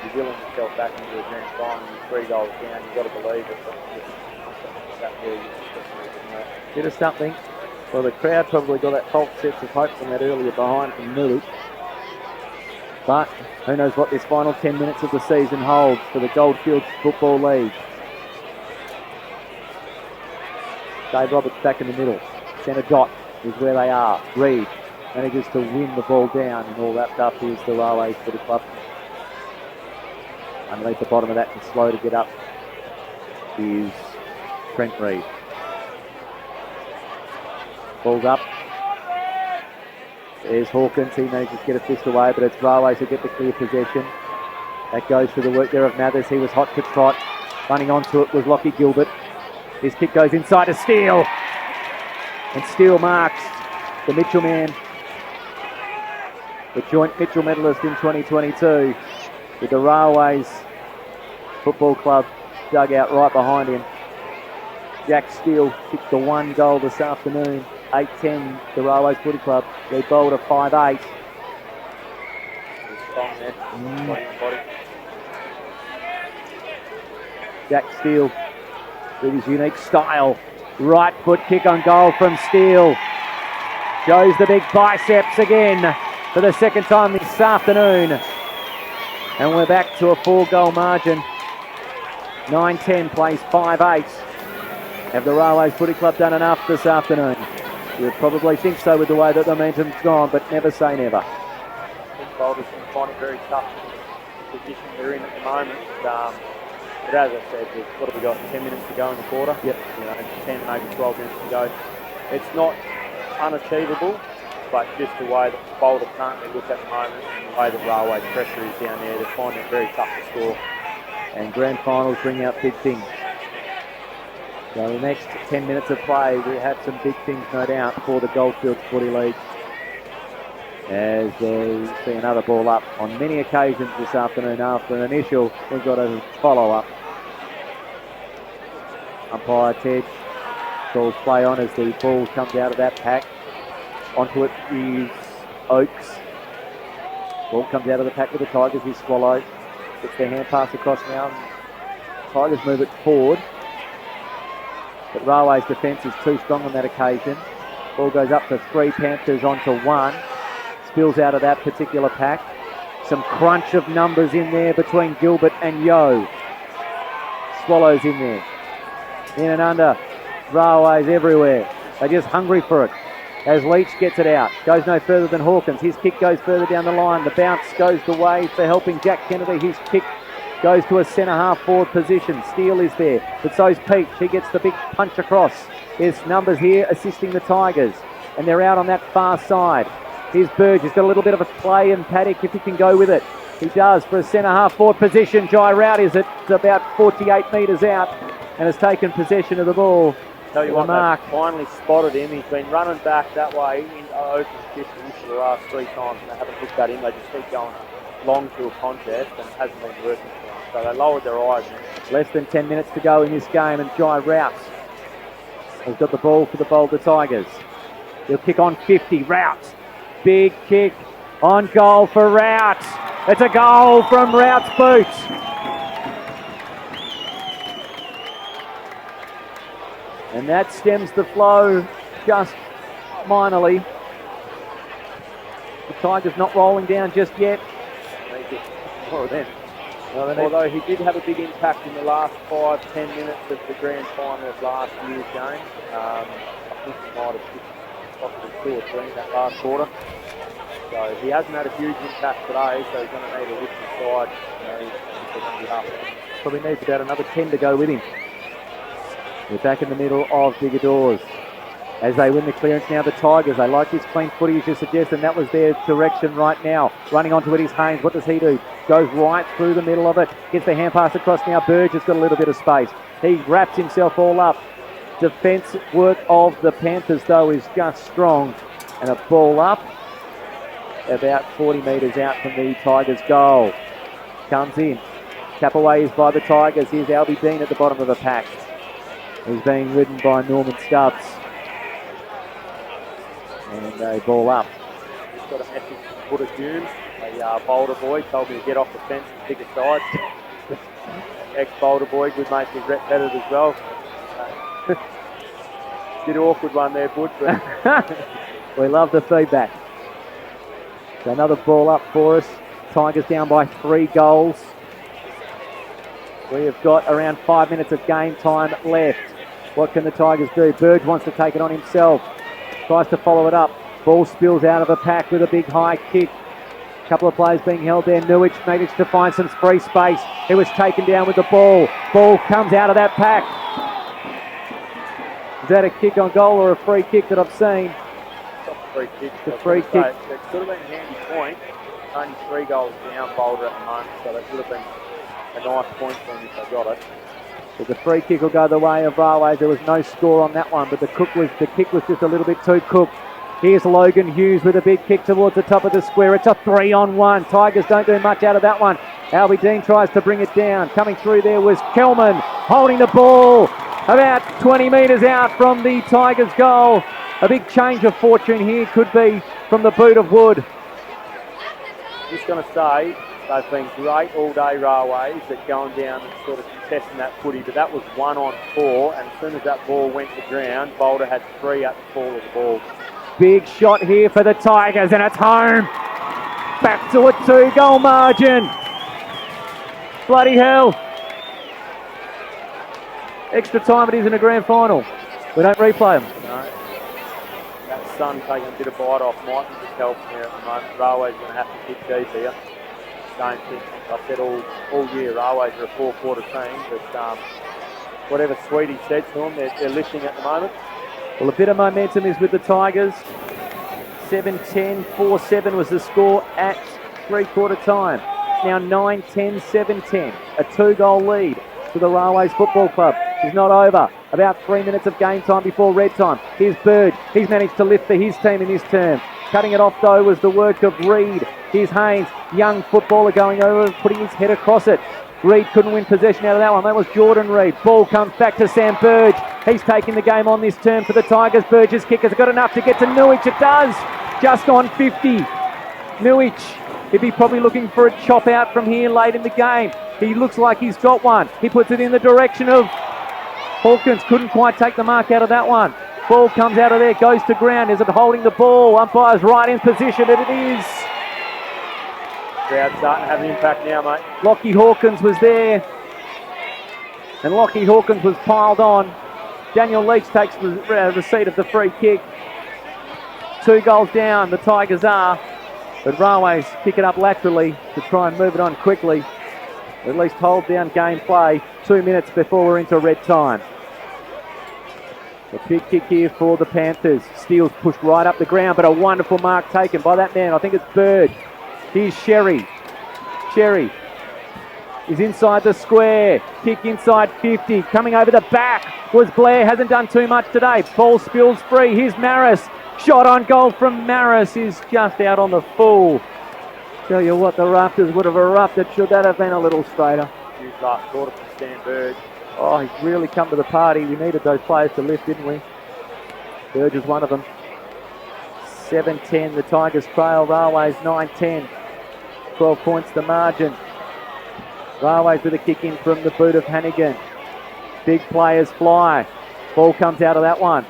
S2: You're willing yourself back into the grand final, you're 3 goals down, you've got to believe it.
S1: Bit of something. Well, the crowd probably got that false sense of hope from that earlier behind from Milic. But who knows what this final 10 minutes of the season holds for the Goldfields Football League. Dave Roberts back in the middle. Centre dot is where they are. Reid manages to win the ball down, and all wrapped up is the Railways for the club. Underneath the bottom of that and slow to get up is Trent Reid. Ball's up. There's Hawkins. He manages to get a fist away, but it's Railways who get the clear possession. That goes to the work there of Mathers. He was hot to trot. Running onto it was Lockie Gilbert. His kick goes inside to Steele. And Steele marks the Mitchell man. The joint Mitchell medalist in 2022. With the Railways Football Club dugout right behind him. Jack Steele kicked the 1 goal this afternoon. 8-10, the Railways Footy Club. They bowled a 5-8.
S2: Body.
S1: Jack Steele with his unique style. Right foot kick on goal from Steele. Shows the big biceps again for the second time this afternoon. And we're back to a 4-goal margin. 9-10 plays 5-8. Have the Railways Footy Club done enough this afternoon? You'd probably think so with the way that the momentum's gone, but never say never.
S2: I think Boulders can find it very tough in the position they're in at the moment. But as I said, what have we got? 10 minutes to go in the quarter.
S1: Yep.
S2: 10, maybe 12 minutes to go. It's not unachievable, but just the way that Boulder currently look at the moment and the way that Railway's pressure is down there, they're finding it very tough to score.
S1: And grand finals bring out big things. So the next 10 minutes of play, we have some big things, no doubt, for the Goldfields Footy League. As we see another ball up on many occasions this afternoon. After an initial, we've got a follow-up. Umpire Ted calls play on as the ball comes out of that pack. Onto it is Oakes. Ball comes out of the pack with the Tigers. He's Swallow. Gets their hand pass across now. Tigers move it forward. But Railway's defence is too strong on that occasion. Ball goes up to 3, Panthers onto 1. Spills out of that particular pack. Some crunch of numbers in there between Gilbert and Yo. Swallows in there. In and under. Railways everywhere. They're just hungry for it. As Leach gets it out. Goes no further than Hawkins. His kick goes further down the line. The bounce goes the way for helping Jack Kennedy. His kick goes to a centre-half forward position. Steele is there, but so's Peach. He gets the big punch across. There's numbers here assisting the Tigers, and they're out on that far side. Here's Burge. He's got a little bit of a play, and Paddock, if he can go with it. He does for a centre-half forward position. Jai Rout is at about 48 metres out and has taken possession of the ball.
S2: Tell you what, they finally spotted him. He's been running back that way in open shift for the last 3 times, and they haven't looked at him. They just keep going long to a contest, and it hasn't been working for them. So they lowered their eyes.
S1: Less than 10 minutes to go in this game, and Jai Rout has got the ball for the Boulder Tigers. He'll kick on 50. Rout. Big kick on goal for Rout. It's a goal from Rout's boot. And that stems the flow just minorly. The Tigers not rolling down just yet.
S2: Although he did have a big impact in the last 5-10 minutes of the grand final of last year's game. I think he might have picked possibly 2 or 3 in that last quarter. So he hasn't had a huge impact today, so he's going to need a lift inside. He's going to be up.
S1: Probably needs about another 10 to go with him. We're back in the middle of Bigadors. As they win the clearance now, the Tigers, they like this clean footy as you suggest, and that was their direction right now. Running onto it is Haynes. What does he do? Goes right through the middle of it. Gets the hand pass across now. Burge has got a little bit of space. He wraps himself all up. Defence work of the Panthers, though, is just strong. And a ball up about 40 metres out from the Tigers' goal. Comes in. Tap away is by the Tigers. Here's Albie Dean at the bottom of the pack. He's being ridden by Norman Stubbs. And a ball up.
S2: Just got a message from Buddha Hume, a Boulder boy, told me to get off the fence and pick a side. Ex-Boulder boy, good mate with Rhett Pettit as well. Bit awkward one there, Bud. But
S1: we love the feedback. So another ball up for us. Tigers down by 3 goals. We have got around 5 minutes of game time left. What can the Tigers do? Burge wants to take it on himself. Tries to follow it up. Ball spills out of a pack with a big high kick. A couple of players being held there. Newich managed to find some free space. He was taken down with the ball. Ball comes out of that pack. Is that a kick on goal or a free kick that I've seen?
S2: It's a free kick.
S1: It's a free kick.
S2: It could have been a handy point. Only 3 goals down Boulder at the moment, so that could have been a nice point for him if they got it.
S1: But the free kick will go the way of Railways. There was no score on that one, but the kick was just a little bit too cooked. Here's Logan Hughes with a big kick towards the top of the square. It's a 3-on-1. Tigers don't do much out of that one. Albie Dean tries to bring it down. Coming through there was Kelman holding the ball about 20 metres out from the Tigers' goal. A big change of fortune here could be from the boot of Wood.
S2: Just going to say, They've been great all day, Railways, at going down and sort of contesting that footy, but that was 1-on-4, and as soon as that ball went to ground, Boulder had 3 at the fall of the ball.
S1: Big shot here for the Tigers, and it's home. Back to a 2-goal margin. Bloody hell. Extra time it is in a grand final. We don't replay them.
S2: No. That sun taking a bit of bite off might be just helping there at the moment. Railways are going to have to kick deep here. Same thing I said all year, Railways are a 4-quarter team, but whatever Sweetie said to them, they're lifting at the moment.
S1: Well, a bit of momentum is with the Tigers. 7-10, 4-7 was the score at three-quarter time. Now 9-10, 7-10. A 2-goal lead for the Railways Football Club. It's not over. About 3 minutes of game time before red time. Here's Bird. He's managed to lift for his team in this term. Cutting it off, though, was the work of Reid. Here's Haynes, young footballer going over and putting his head across it. Reid couldn't win possession out of that one. That was Jordan Reid. Ball comes back to Sam Burge. He's taking the game on this term for the Tigers. Burge's kick has got enough to get to Nuich. It does. Just on 50. Nuich, he'd be probably looking for a chop out from here late in the game. He looks like he's got one. He puts it in the direction of Hawkins. Couldn't quite take the mark out of that one. Ball comes out of there, goes to ground. Is it holding the ball? Umpire's right in position, and it is.
S2: Crowd's starting to have an impact now, mate.
S1: Lockie Hawkins was there, and Lockie Hawkins was piled on. Daniel Leach takes the receipt of the free kick. 2 goals down, the Tigers are, but Railways pick it up laterally to try and move it on quickly. At least hold down gameplay 2 minutes before we're into red time. A big kick here for the Panthers. Steele's pushed right up the ground, but a wonderful mark taken by that man. I think it's Bird. Here's Sherry. Sherry is inside the square. Kick inside 50. Coming over the back was Blair. Hasn't done too much today. Ball spills free. Here's Maris. Shot on goal from Maris is just out on the full. Tell you what, the rafters would have erupted should that have been a little straighter.
S2: Huge last quarter from Stan Bird.
S1: Oh, he's really come to the party. We needed those players to lift, didn't we? Burge is one of them. 7-10, the Tigers trail. Railways 9-10. 12 points the margin. Railways with a kick in from the boot of Hannigan. Big players fly. Ball comes out of that one.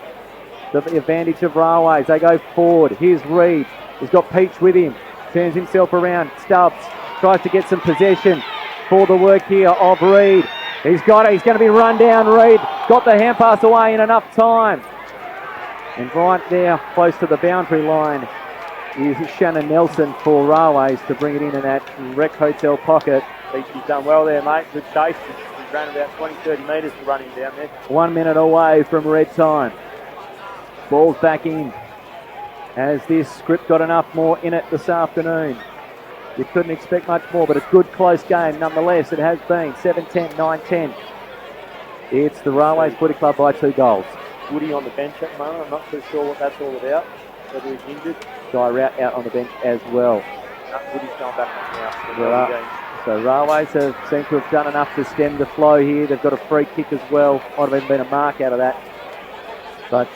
S1: The advantage of Railways. They go forward. Here's Reid. He's got Peach with him. Turns himself around. Stubbs tries to get some possession for the work here of Reid. He's got it. He's going to be run down. Reid got the hand pass away in enough time. And right there, close to the boundary line, is Shannon Nelson for Railways to bring it in that Rec Hotel pocket.
S2: He's done well there, mate. Good chase. He's ran about 20-30 metres to run him down there.
S1: 1 minute away from red time. Ball's back in. Has this script got enough more in it this afternoon? You couldn't expect much more, but a good close game nonetheless. It has been 7-10, 9-10. It's the Railways Footy Club by 2 goals.
S2: Woody on the bench at the moment. I'm not too sure what that's all about. Whether he's injured.
S1: Guy Rout out on the bench as well.
S2: Woody's going back on now.
S1: So Railways have seemed to have done enough to stem the flow here. They've got a free kick as well. Might have even been a mark out of that. But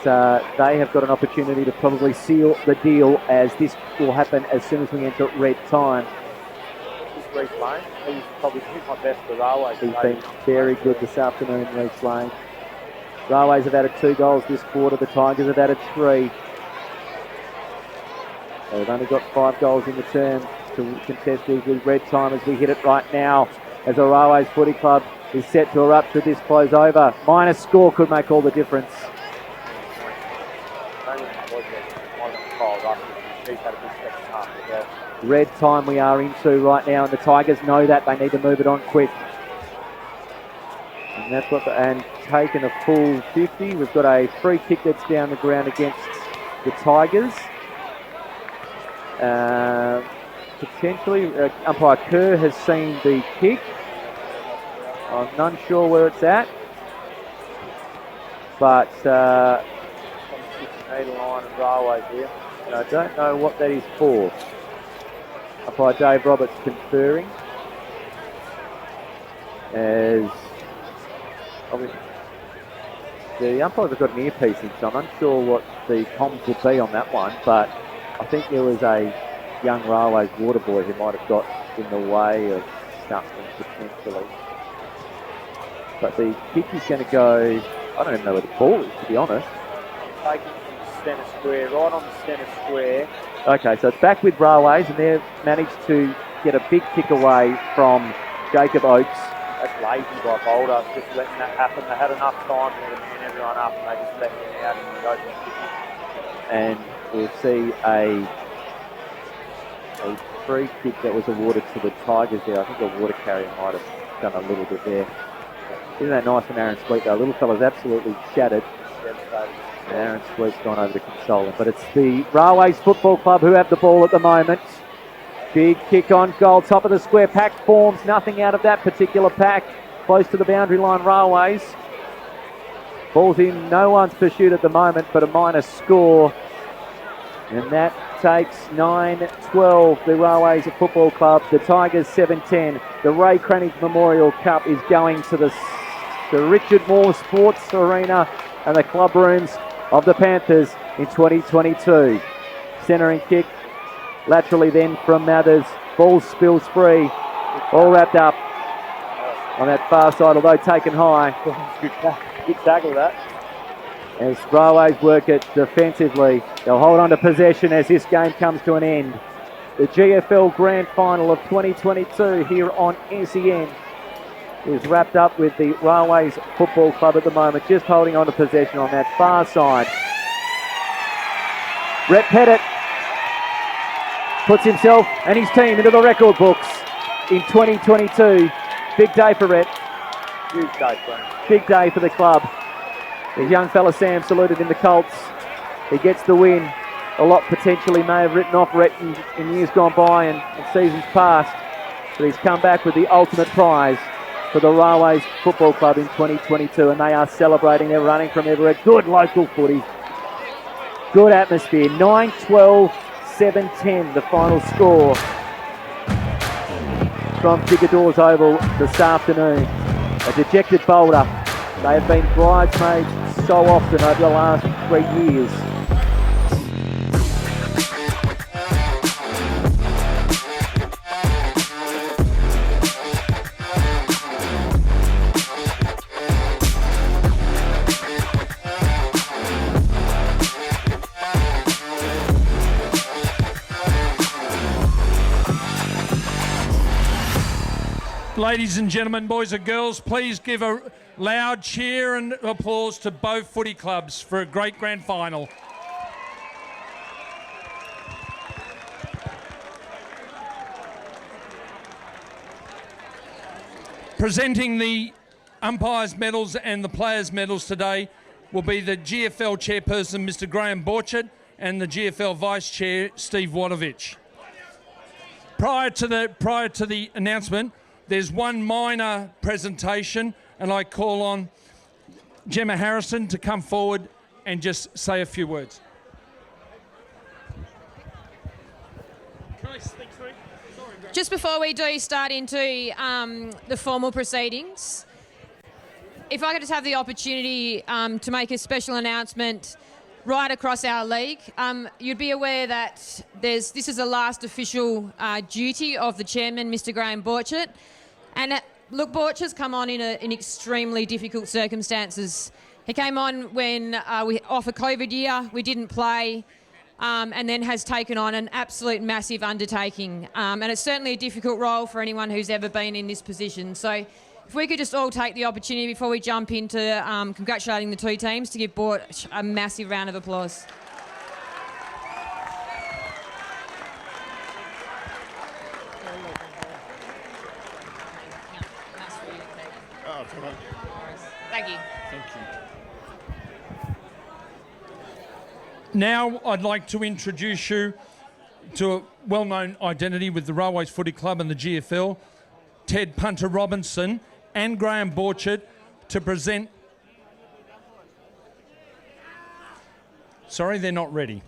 S1: they have got an opportunity to probably seal the deal, as this will happen as soon as we enter red time.
S2: Reece Lane, he's probably my best for Railways.
S1: He's been very good this afternoon, Reece Lane. Railways have added 2 goals this quarter. The Tigers have added 3. They've only got 5 goals in the term to contest with red time as we hit it right now. As the Railways Footy Club is set to erupt should this close over. Minus score could make all the difference. Red time we are into right now, and the Tigers know that. They need to move it on quick. And that's what and taken a full 50. We've got a free kick that's down the ground against the Tigers. Potentially, umpire Kerr has seen the kick. I'm not sure where it's at. But
S2: line of Railways here.
S1: I don't know what that is for. Umpire Dave Roberts conferring. As obviously the umpires have got an earpiece in, so I'm unsure what the comms will be on that one, but I think there was a young Railways water boy who might have got in the way of Stuston potentially. But the kick is going to go, I don't even know where the ball is, to be honest.
S2: Taking from centre square, right on the centre square.
S1: Okay, so it's back with Railways, and they've managed to get a big kick away from Jacob Oates.
S2: That's lazy by Boulder, just letting that happen. They had enough time there to man everyone up, and they just let him out and go to kick.
S1: And we'll see a free kick that was awarded to the Tigers there. I think the water carrier might have done a little bit there. Isn't that nice from Aaron Sweet though? Little fella's absolutely shattered. And Aaron Sweet's gone over to console him. But it's the Railways Football Club who have the ball at the moment. Big kick on goal, top of the square. Pack forms, nothing out of that particular pack. Close to the boundary line, Railways. Ball's in no one's pursuit at the moment, but a minus score. And that takes 9-12, the Railways Football Club. The Tigers 7-10. The Ray Cranage Memorial Cup is going to the Richard Moore Sports Arena and the club rooms of the Panthers in 2022. Centering kick laterally then from Mathers. Ball spills free. All wrapped up on that far side, although taken high.
S2: Good tackle that.
S1: As Railways work it defensively, they'll hold on to possession as this game comes to an end. The GFL Grand Final of 2022 here on SEN is wrapped up with the Railways Football Club at the moment, just holding on to possession on that far side. Rhett Pettit puts himself and his team into the record books in 2022. Big day for Rhett.
S2: Huge day for him.
S1: Big day for the club. The young fella Sam saluted in the Colts. He gets the win. A lot potentially may have written off Rhett in years gone by and seasons past. But he's come back with the ultimate prize for the Railways Football Club in 2022. And they are celebrating. They're running from everywhere. Good local footy. Good atmosphere. 9-12, 7-10 the final score from Ticadors Oval this afternoon. A dejected Boulder. They have been bridesmaids so often over the last 3 years.
S3: Ladies and gentlemen, boys and girls, please give a loud cheer and applause to both footy clubs for a great grand final. Presenting the umpires' medals and the players' medals today will be the GFL chairperson, Mr. Graham Borchett, and the GFL vice chair, Steve Wadovich. Prior to the announcement, there's one minor presentation, and I call on Gemma Harrison to come forward and just say a few words.
S4: Just before we do start into the formal proceedings, if I could just have the opportunity to make a special announcement right across our league. You'd be aware that this is the last official duty of the chairman, Mr. Graham Borchett. And look, Borchett's come on in extremely difficult circumstances. He came on when off a COVID year, we didn't play, and then has taken on an absolute massive undertaking. And it's certainly a difficult role for anyone who's ever been in this position. So if we could just all take the opportunity before we jump into congratulating the two teams to give Bort a massive round of applause. Thank you.
S3: Thank you. Now I'd like to introduce you to a well-known identity with the Railways Footy Club and the GFL, Ted Punter Robinson and Graham Borchett, to present... Sorry, they're not ready.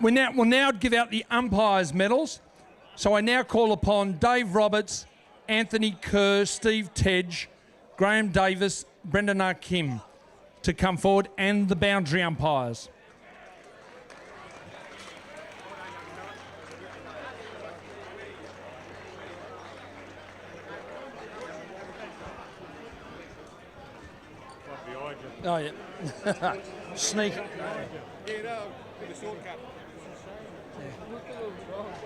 S3: We'll now give out the umpires' medals. So I now call upon Dave Roberts, Anthony Kerr, Steve Tedge, Graham Davis, Brendan R. Kim to come forward, and the boundary umpires. Oh, yeah. Sneak.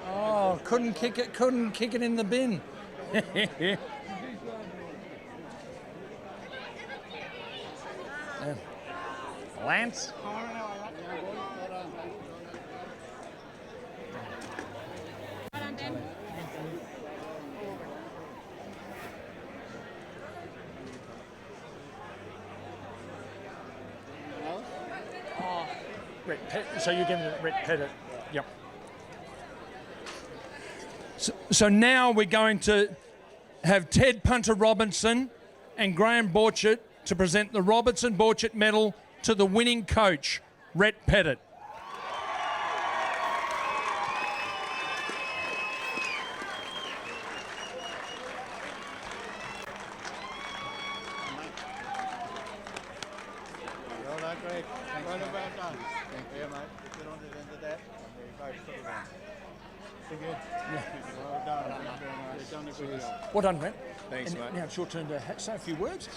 S3: Oh, couldn't kick it in the bin. Lance. So you're giving it Rhett Pettit. Yep. So now we're going to have Ted Punter Robinson and Graham Borchert to present the Robertson Borchert Medal to the winning coach, Rhett Pettit.
S5: Well done, Greg. Well done. Thank you, mate. Get on to the end of that. There you go. Put it on. Pretty good. Yeah. Well done. You've done a good job.
S3: Well done, Rhett.
S5: Thanks,
S3: and
S5: mate.
S3: Now it's your turn to say a few words.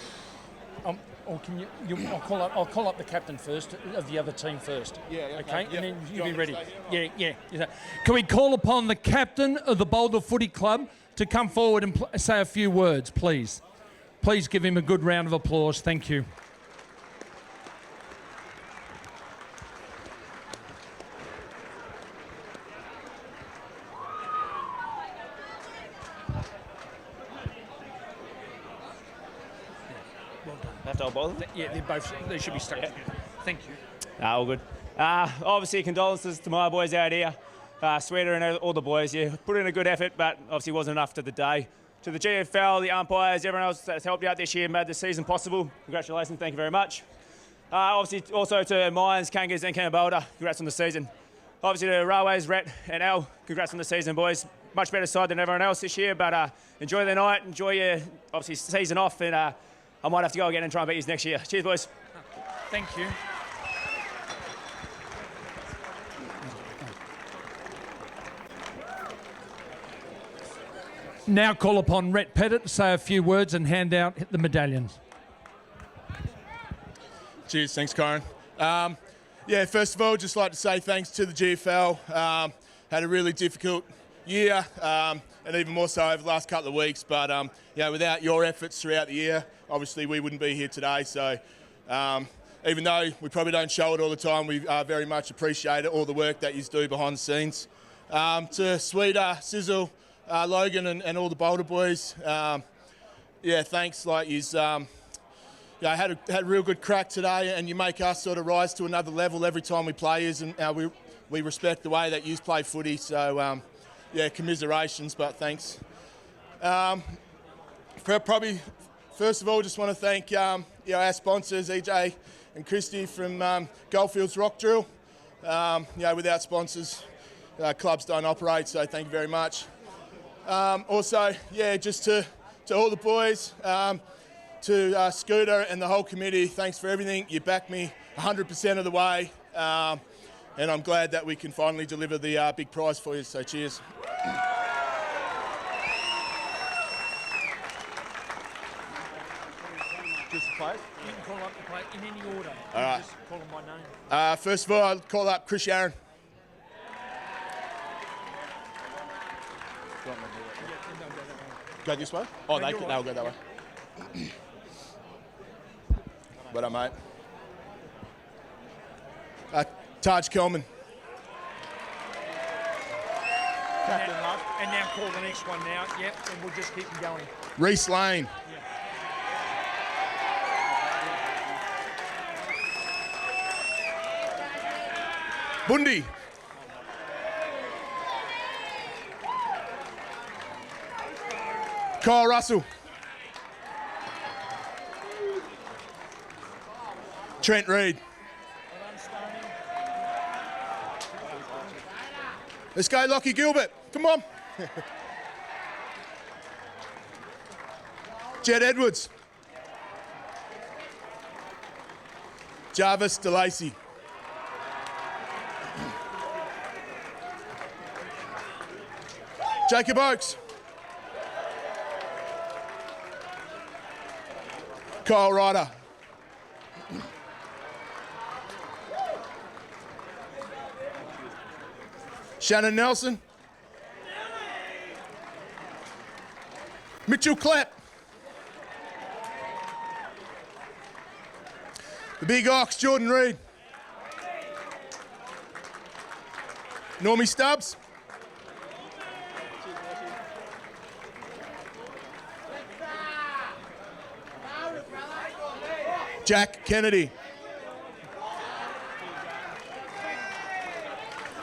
S3: Or can you I'll call up the captain first of the other team first.
S5: Yeah,
S3: Okay.
S5: yeah.
S3: And then
S5: Do
S3: you
S5: you
S3: be
S5: want me
S3: ready.
S5: to stay
S3: Yeah. Can we call upon the captain of the Boulder Footy Club to come forward and say a few words, please? Please give him a good round of applause. Thank you.
S6: Have to hold both?
S3: Yeah, they should be stuck together. Thank you.
S6: All good. Obviously, condolences to my boys out here. Sweater and all the boys, yeah, put in a good effort, but obviously wasn't enough to the day. To the GFL, the umpires, everyone else that's helped out this year, made the season possible. Congratulations, thank you very much. Obviously, also to Mines, Kangas and Boulder, congrats on the season. Obviously to Railways, Rhett and Al, congrats on the season, boys. Much better side than everyone else this year, but enjoy the night, enjoy your obviously season off, and I might have to go again and try and beat you next year. Cheers, boys.
S3: Thank you. Now call upon Rhett Pettit to say a few words and hand out the medallions.
S5: Cheers, thanks, Corin. First of all, just like to say thanks to the GFL. Had a really difficult year, and even more so over the last couple of weeks. But without your efforts throughout the year, obviously we wouldn't be here today. So even though we probably don't show it all the time, we very much appreciate it, all the work that you do behind the scenes. To Sweeter, Sizzle, Logan, and all the Boulder boys, thanks. Like you's. Had a real good crack today, and you make us sort of rise to another level every time we play yous, and we respect the way that yous play footy. So commiserations, but thanks. Probably first of all, just want to thank our sponsors, EJ and Christy from Goldfields Rock Drill. Without sponsors, clubs don't operate. So thank you very much. Just to all the boys. To Scooter and the whole committee, thanks for everything. You backed me 100% of the way, and I'm glad that we can finally deliver the big prize for you, so cheers. Just the players?
S3: You can call up the play in any order.
S5: All right.
S3: Just call them by name.
S5: First of all, I'll call up Chris Aaron. Go this way? Oh, they'll go that way. Well done, mate. Taj Kelman.
S3: And now call the next one now. Yep, and we'll just keep them going.
S5: Reece Lane. Bundy. Kyle Russell. Trent Reed. Let's go, Lockie Gilbert. Come on. Jed Edwards. Jarvis DeLacy. Jacob Oakes. Kyle Ryder. Shannon Nelson. Mitchell Clapp. The Big Ox, Jordan Reed. Normie Stubbs. Jack Kennedy.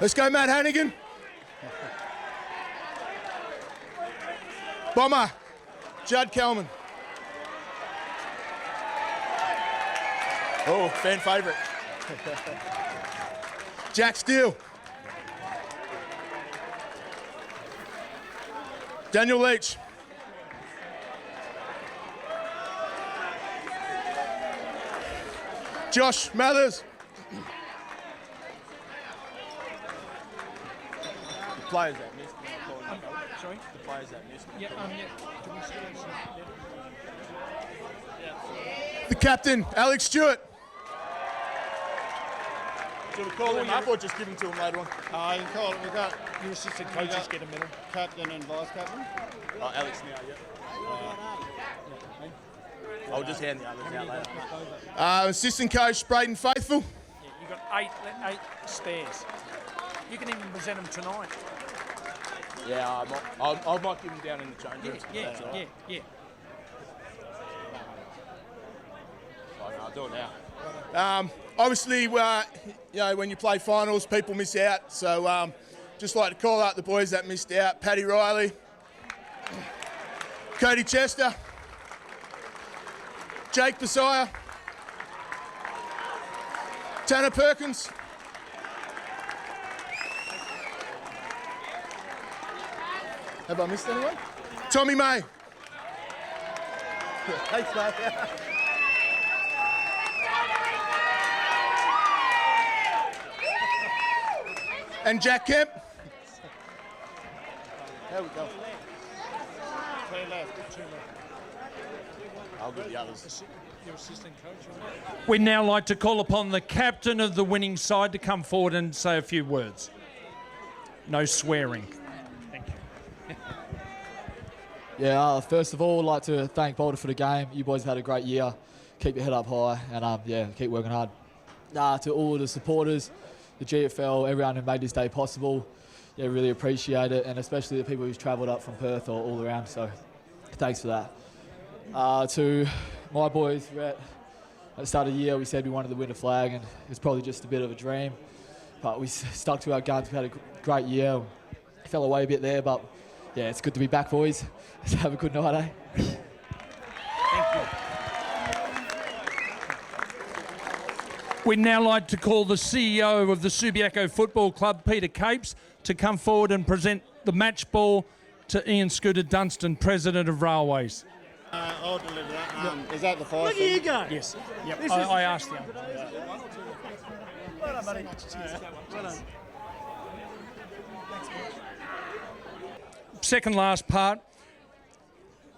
S5: Let's go, Matt Hannigan. Bomber, Judd Kelman. Oh, fan favourite. Jack Steele. Daniel Leach. Josh Mathers. The players that missed.
S3: Sorry?
S5: The players that missed. The captain, Alex Stewart. Should we call him up or just give him to him later on?
S7: You can call it. We've got
S3: Your assistant coaches get a medal.
S7: captain and vice captain.
S5: Oh, Alex now, yeah. I'll just hand the others out later. Assistant coach, Braden Faithful.
S3: Yeah, you've got eight spares. You can even present them tonight.
S5: Yeah, I might give them down in the change room.
S3: Yeah.
S5: I'll do it now. Obviously, when you play finals, people miss out. So just like to call out the boys that missed out. Paddy Riley, Cody Chester, Jake Bisaya, Tanner Perkins, have I missed anyone? Tommy May. Thanks, mate. And Jack Kemp. There we go. I'll get the others.
S3: Your assistant coach. We'd now like to call upon the captain of the winning side to come forward and say a few words. No swearing. Thank you.
S8: Yeah, first of all, I'd like to thank Boulder for the game. You boys have had a great year. Keep your head up high and keep working hard. To all the supporters, the GFL, everyone who made this day possible, really appreciate it, and especially the people who've travelled up from Perth or all around, so thanks for that. To my boys, at the start of the year we said we wanted to win a flag, and it's probably just a bit of a dream, but we stuck to our guns. We had a great year. Fell away a bit there, but yeah, it's good to be back, boys. Let's have a good night, eh?
S3: Thank you. We'd now like to call the CEO of the Subiaco Football Club, Peter Capes, to come forward and present the match ball to Ian Scooter Dunstan, President of Railways.
S7: I'll deliver that. Is that the five?
S9: Look, here you go.
S3: Yes. Yep. I asked him.
S9: Well done, buddy. Well done.
S3: Second last part,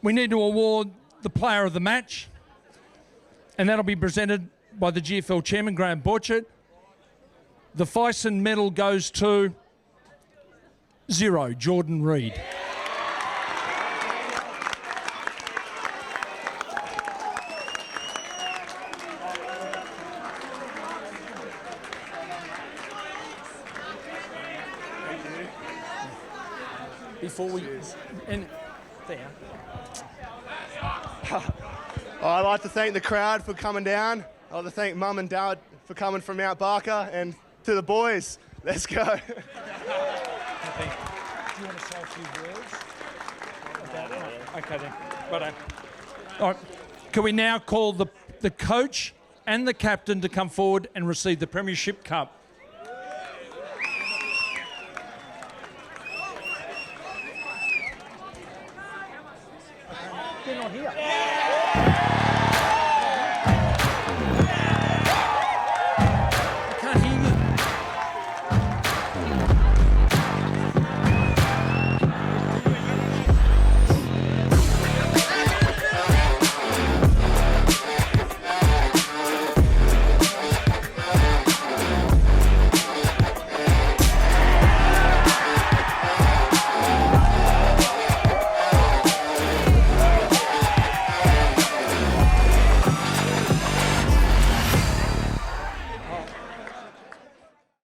S3: we need to award the player of the match, and that'll be presented by the GFL Chairman, Graham Borchert. The Fison medal goes to 0, Jordan Reed. Before we end there.
S10: I'd like to thank the crowd for coming down. I'd like to thank Mum and Dad for coming from Mount Barker, and to the boys, let's go.
S3: Do you want to say a few words about that? Okay then. Righto. All right. Can we now call the coach and the captain to come forward and receive the Premiership Cup? They're not here.